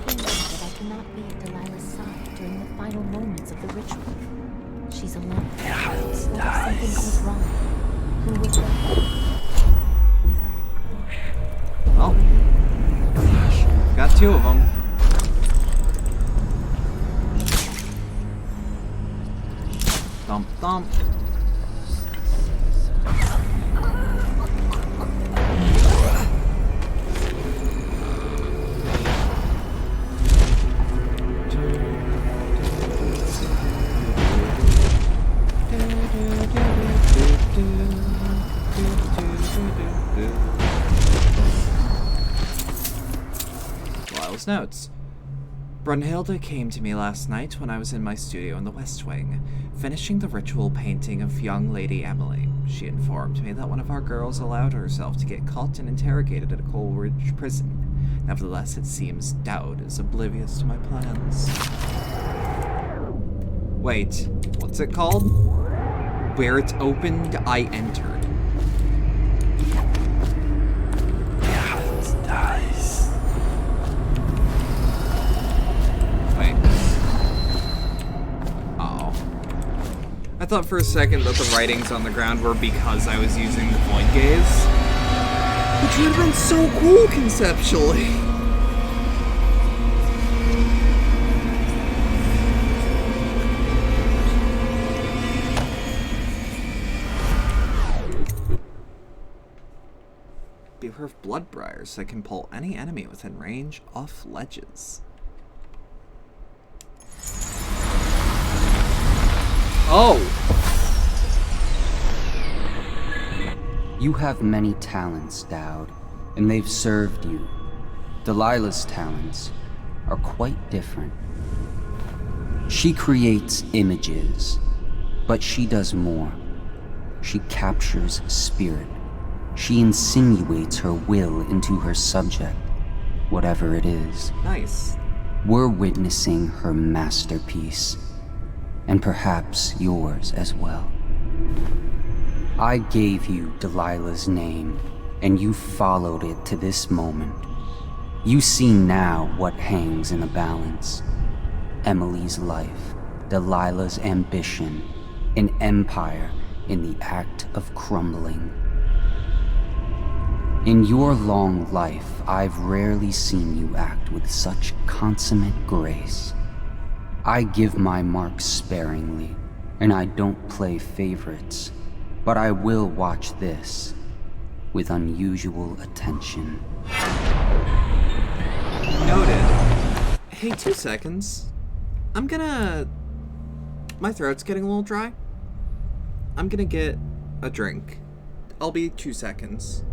pains me that I cannot be at Delilah's side during the final moments of the ritual. She's alone. What if something goes wrong? Who will go? Oh. Got two of them. Thump, thump. Lyle's notes. Brunhilde came to me last night when I was in my studio in the West Wing, finishing the ritual painting of young Lady Emily. She informed me that one of our girls allowed herself to get caught and interrogated at a Coleridge prison. Nevertheless, it seems Dowd is oblivious to my plans. Wait, what's it called? Where it's opened, I entered. I thought for a second that the writings on the ground were because I was using the point gaze, which would have been so cool conceptually. Beware of blood briars that can pull any enemy within range off ledges. Oh! You have many talents, Dowd, and they've served you. Delilah's talents are quite different. She creates images, but she does more. She captures spirit. She insinuates her will into her subject, whatever it is. Nice. We're witnessing her masterpiece. And perhaps yours as well. I gave you Delilah's name, and you followed it to this moment. You see now what hangs in the balance. Emily's life, Delilah's ambition, an empire in the act of crumbling. In your long life, I've rarely seen you act with such consummate grace. I give my marks sparingly, and I don't play favorites, but I will watch this with unusual attention. Noted. Hey, 2 seconds. My throat's getting a little dry. I'm gonna get a drink. I'll be 2 seconds.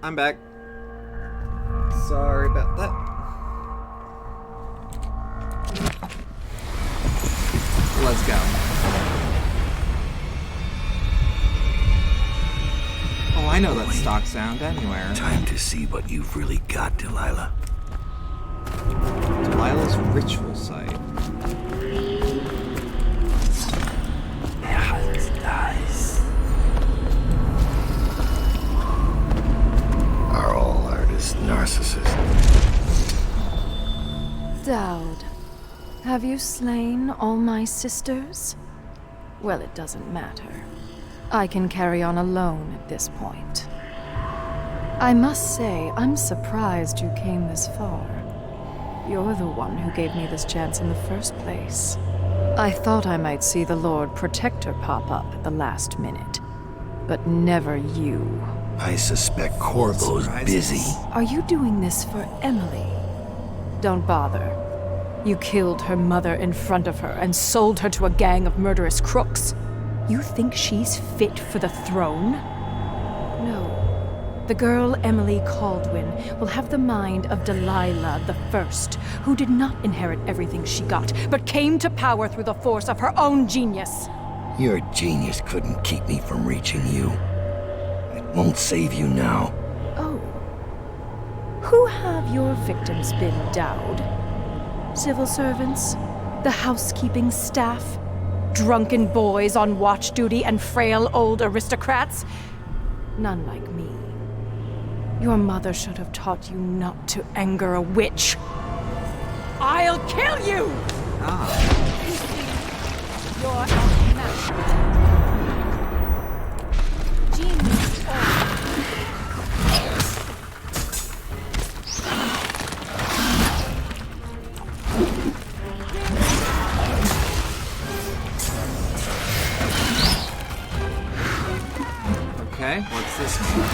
I'm back. Sorry about that. Let's go. Oh, I know that stock sound anywhere. Time to see what you've really got, Delilah. Delilah's ritual site. Are all artists narcissists? Dowd, have you slain all my sisters? Well, it doesn't matter. I can carry on alone at this point. I must say, I'm surprised you came this far. You're the one who gave me this chance in the first place. I thought I might see the Lord Protector pop up at the last minute, but never you. I suspect Corvo's busy. Are you doing this for Emily? Don't bother. You killed her mother in front of her and sold her to a gang of murderous crooks. You think she's fit for the throne? No. The girl Emily Caldwin will have the mind of Delilah the First, who did not inherit everything she got, but came to power through the force of her own genius. Your genius couldn't keep me from reaching you. It won't save you now. Oh. Who have your victims been, Dowd? Civil servants? The housekeeping staff? Drunken boys on watch duty and frail old aristocrats? None like me. Your mother should have taught you not to anger a witch. I'll kill you! You see, you're outmatched. Genius Okay, what's this one?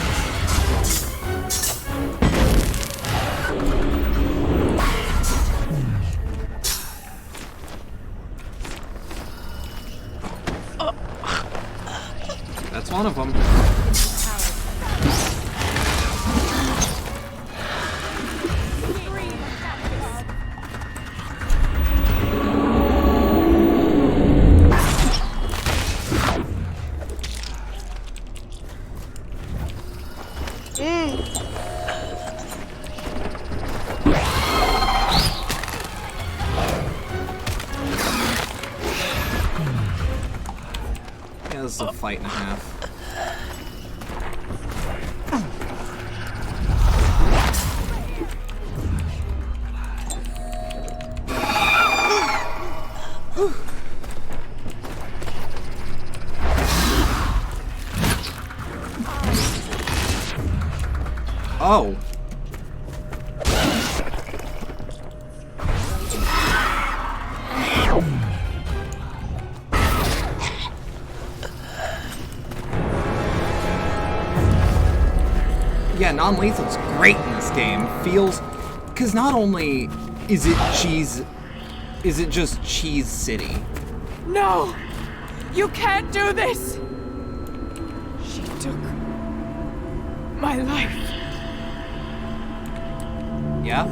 That's one of them. Yeah, this is a fight and a half. Oh. Yeah, non-lethal's great in this game. Feels, because not only is it just Cheese City. No! You can't do this! She took my life. Yeah?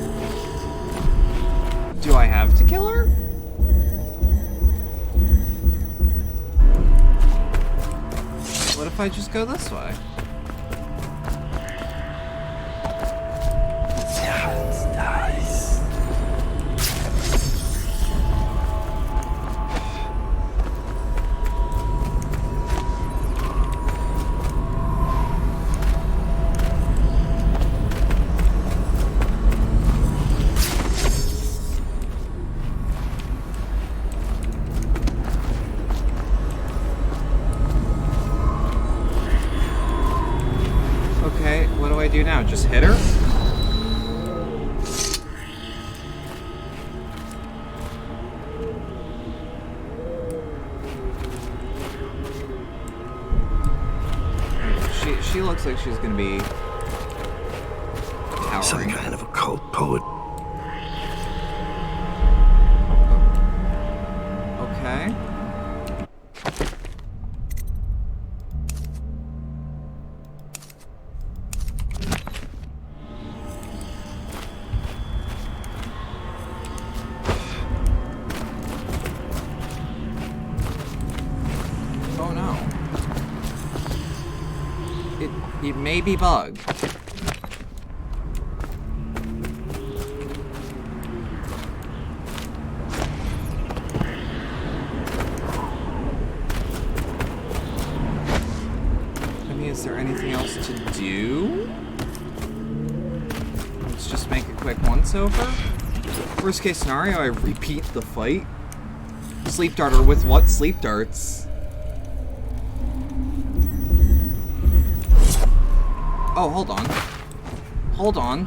Do I have to kill her? What if I just go this way? Okay, what do I do now? Just hit her? She looks like she's gonna be cowering. Some kind of occult poet. Okay. Oh no. It may be bugged. I mean, is there anything else to do? Let's just make a quick once-over. Worst case scenario, I repeat the fight. Sleep darter with what? Sleep darts. Oh, hold on. Hold on.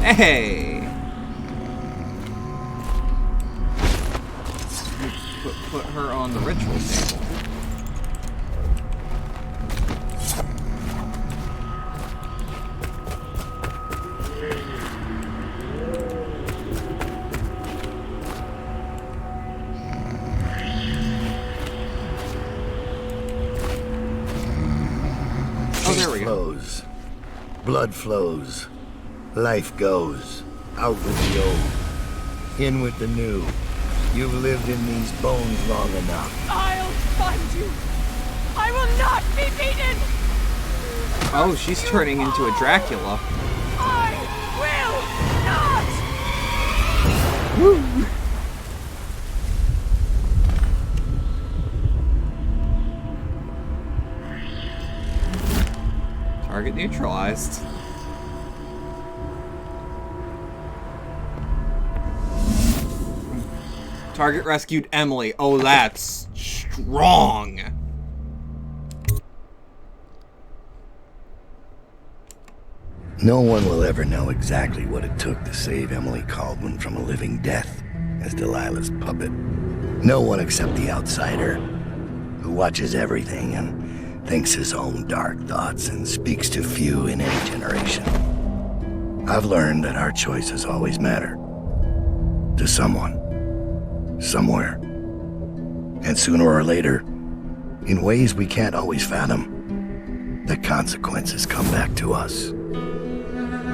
Hey! Put her on the ritual table. Flows. Blood flows. Life goes. Out with the old. In with the new. You've lived in these bones long enough. I'll find you! I will not be beaten! Oh, she's turning into a Dracula. I will not! Woo! Target neutralized. Target rescued Emily. Oh, that's strong. No one will ever know exactly what it took to save Emily Caldwin from a living death as Delilah's puppet. No one except the outsider, who watches everything and thinks his own dark thoughts and speaks to few in any generation. I've learned that our choices always matter. To someone. Somewhere. And sooner or later, in ways we can't always fathom, the consequences come back to us.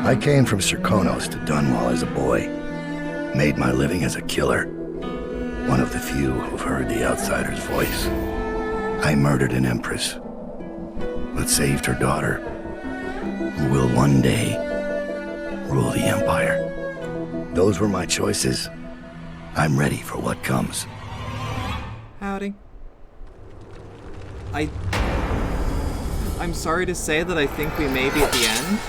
I came from Serkonos to Dunwall as a boy. Made my living as a killer. One of the few who've heard the outsider's voice. I murdered an empress, but saved her daughter, who will one day rule the Empire. Those were my choices. I'm ready for what comes. Howdy. I'm sorry to say that I think we may be at the end.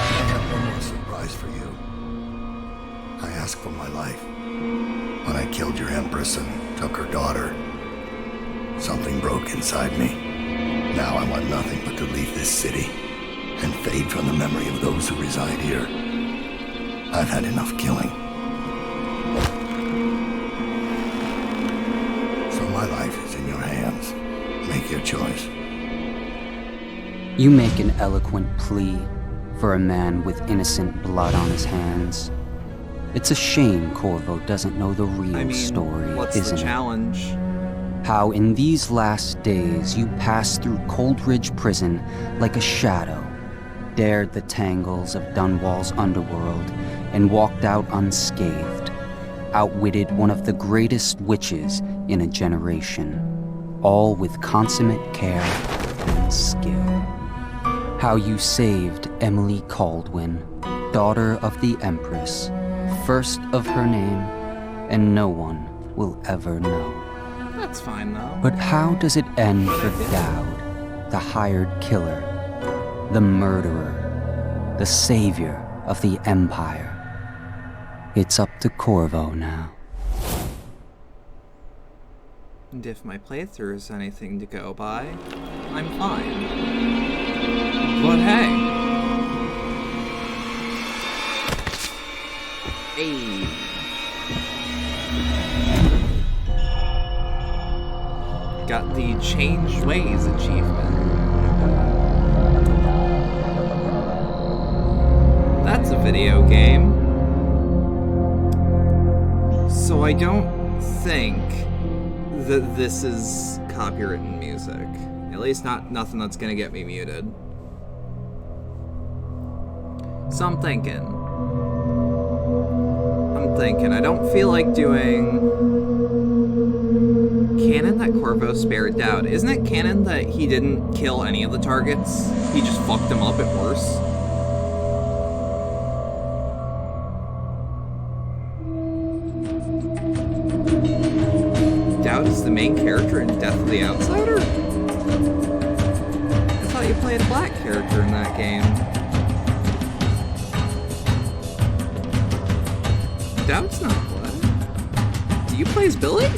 I have one more surprise for you. I asked for my life. When I killed your empress and took her daughter, something broke inside me. Now I want nothing but to leave this city and fade from the memory of those who reside here. I've had enough killing. So my life is in your hands. Make your choice. You make an eloquent plea for a man with innocent blood on his hands. It's a shame Corvo doesn't know the real story, what's isn't the challenge? it? How in these last days you passed through Coldridge Prison like a shadow, dared the tangles of Dunwall's underworld, and walked out unscathed, outwitted one of the greatest witches in a generation, all with consummate care and skill. How you saved Emily Caldwin, daughter of the Empress, first of her name, and no one will ever know. That's fine, though. But how does it end for Dowd, the hired killer, the murderer, the savior of the Empire? It's up to Corvo now. And if my playthrough is anything to go by, I'm fine. But hey. Hey. Got the Changed Ways achievement. That's a video game. So I don't think that this is copywritten music. At least nothing that's gonna get me muted. So I'm thinking, I don't feel like doing canon that Corvo spared Dowd. Isn't it canon that he didn't kill any of the targets? He just fucked them up at worse? Dowd is the main character in Death of the Outsider? I thought you played a black character in that game. Dowd's not black. Do you play as Billy?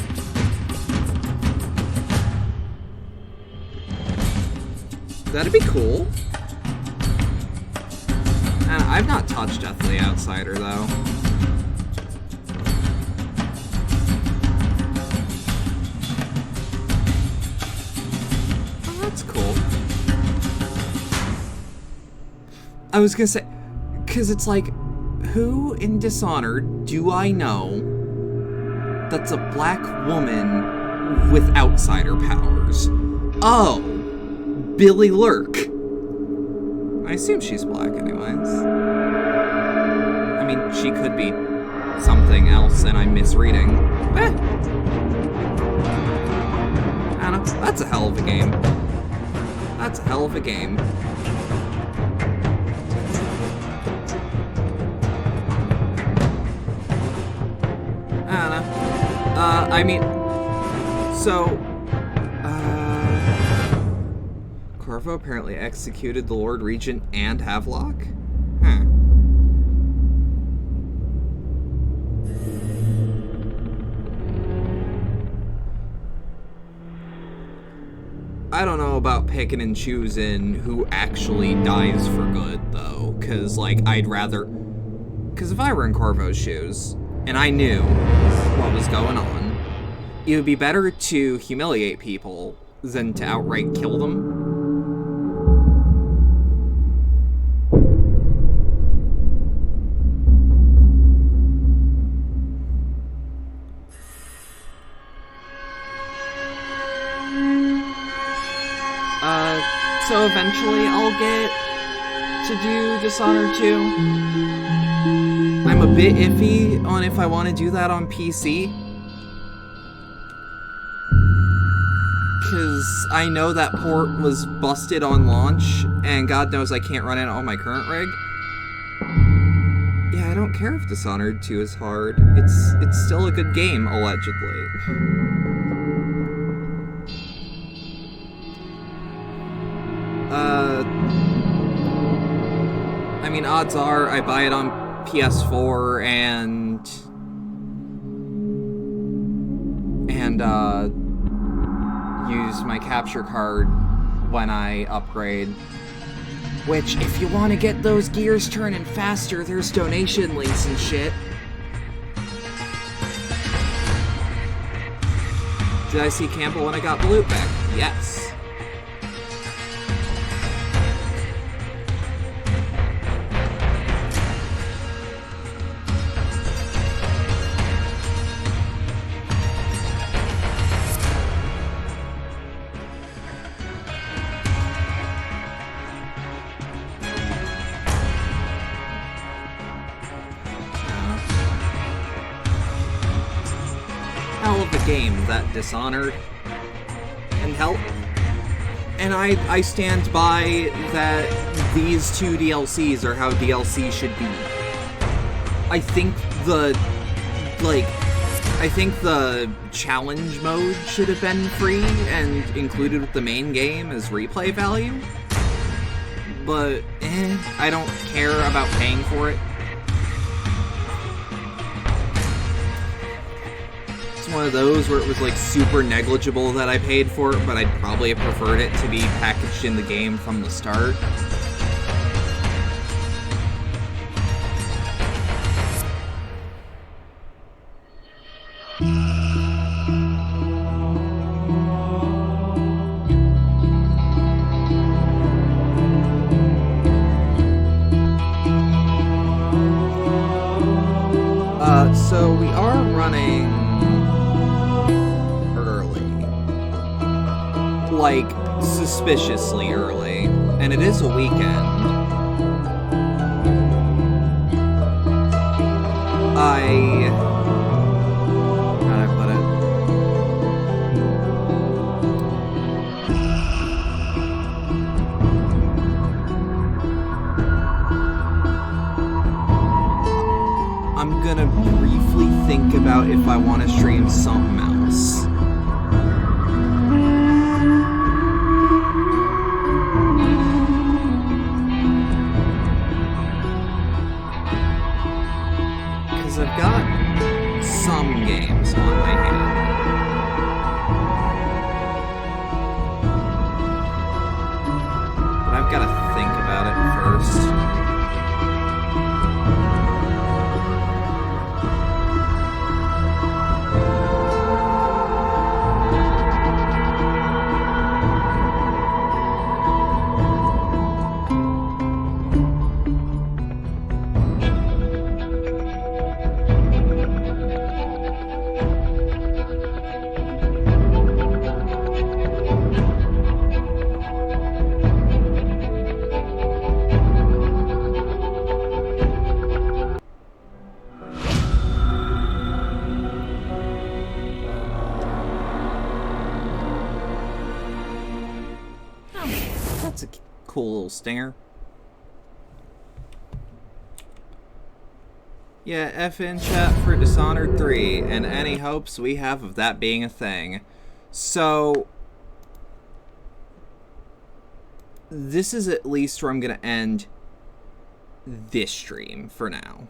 That'd be cool. I've not touched Death of the Outsider, though. Oh, that's cool. I was gonna say, because it's like, who in Dishonored do I know that's a black woman with outsider powers? Oh, Billy Lurk. I assume she's black anyways. I mean, she could be something else and I'm misreading. I don't know. That's a hell of a game. That's a hell of a game. I mean, so, Corvo apparently executed the Lord Regent and Havelock? Huh. I don't know about picking and choosing who actually dies for good, though, because, like, I'd rather... Because if I were in Corvo's shoes, and I knew what was going on, it would be better to humiliate people than to outright kill them. So eventually I'll get to do Dishonored 2. I'm a bit iffy on if I want to do that on PC. Because I know that port was busted on launch, and God knows I can't run it on my current rig. Yeah, I don't care if Dishonored 2 is hard. It's still a good game, allegedly. I mean, odds are I buy it on PS4 and use my capture card when I upgrade. Which, if you want to get those gears turning faster, there's donation links and shit. Did I see Campbell when I got the loot back? Yes. Hell of a game, that Dishonored. And hell, and I stand by that these two DLCs are how DLC should be. I think the challenge mode should have been free and included with the main game as replay value. But I don't care about paying for it. One of those where it was like super negligible that I paid for it, but I'd probably have preferred it to be packaged in the game from the start. So we are running like suspiciously early, and it is a weekend. How do I put it? I'm gonna briefly think about if I want to stream something else. I've got some games on my hand. But I've got to think about it first. That's a cool little stinger. Yeah, F in chat for Dishonored 3, and any hopes we have of that being a thing. So, this is at least where I'm going to end this stream for now.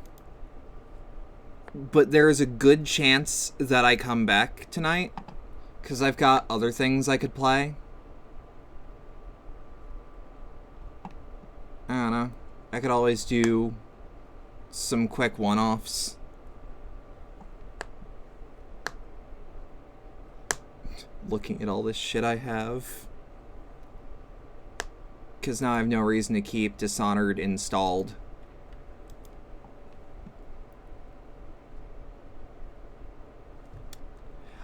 But there is a good chance that I come back tonight, because I've got other things I could play. I don't know. I could always do some quick one-offs. Looking at all this shit I have. Because now I have no reason to keep Dishonored installed.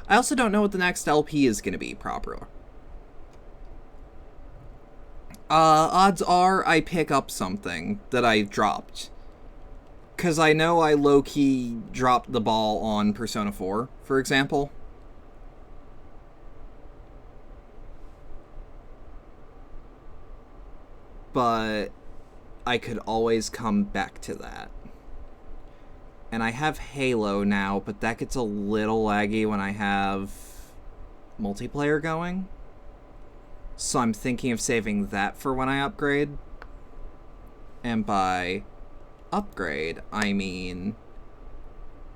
I also don't know what the next LP is going to be proper. Odds are I pick up something that I dropped. Because I know I low-key dropped the ball on Persona 4, for example. But I could always come back to that. And I have Halo now, but that gets a little laggy when I have multiplayer going. So I'm thinking of saving that for when I upgrade. And by upgrade, I mean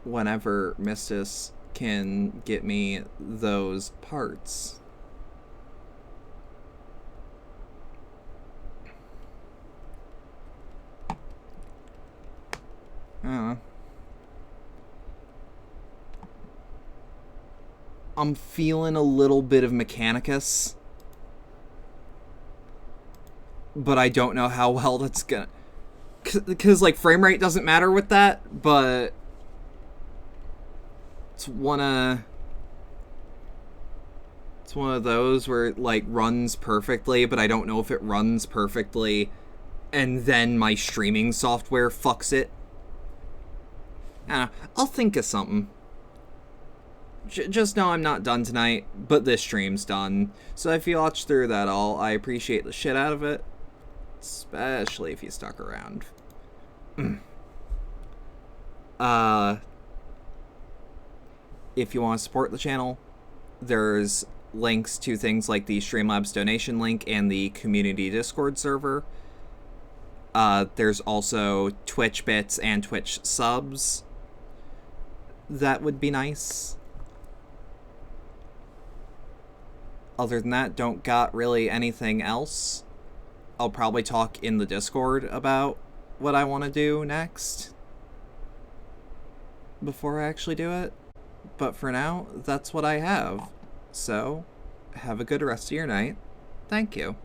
whenever Mistis can get me those parts. I'm feeling a little bit of Mechanicus, but I don't know how well that's gonna... Because, like, frame rate doesn't matter with that, but it's one of those where it, like, runs perfectly, but I don't know if it runs perfectly and then my streaming software fucks it. I don't know. I'll think of something. Just know I'm not done tonight, but this stream's done. So if you watch through that all, I appreciate the shit out of it. Especially if you stuck around. If you want to support the channel, there's links to things like the Streamlabs donation link and the community Discord server. There's also Twitch bits and Twitch subs. That would be nice. Other than that, don't got really anything else. I'll probably talk in the Discord about what I want to do next before I actually do it. But for now, that's what I have. So, have a good rest of your night. Thank you.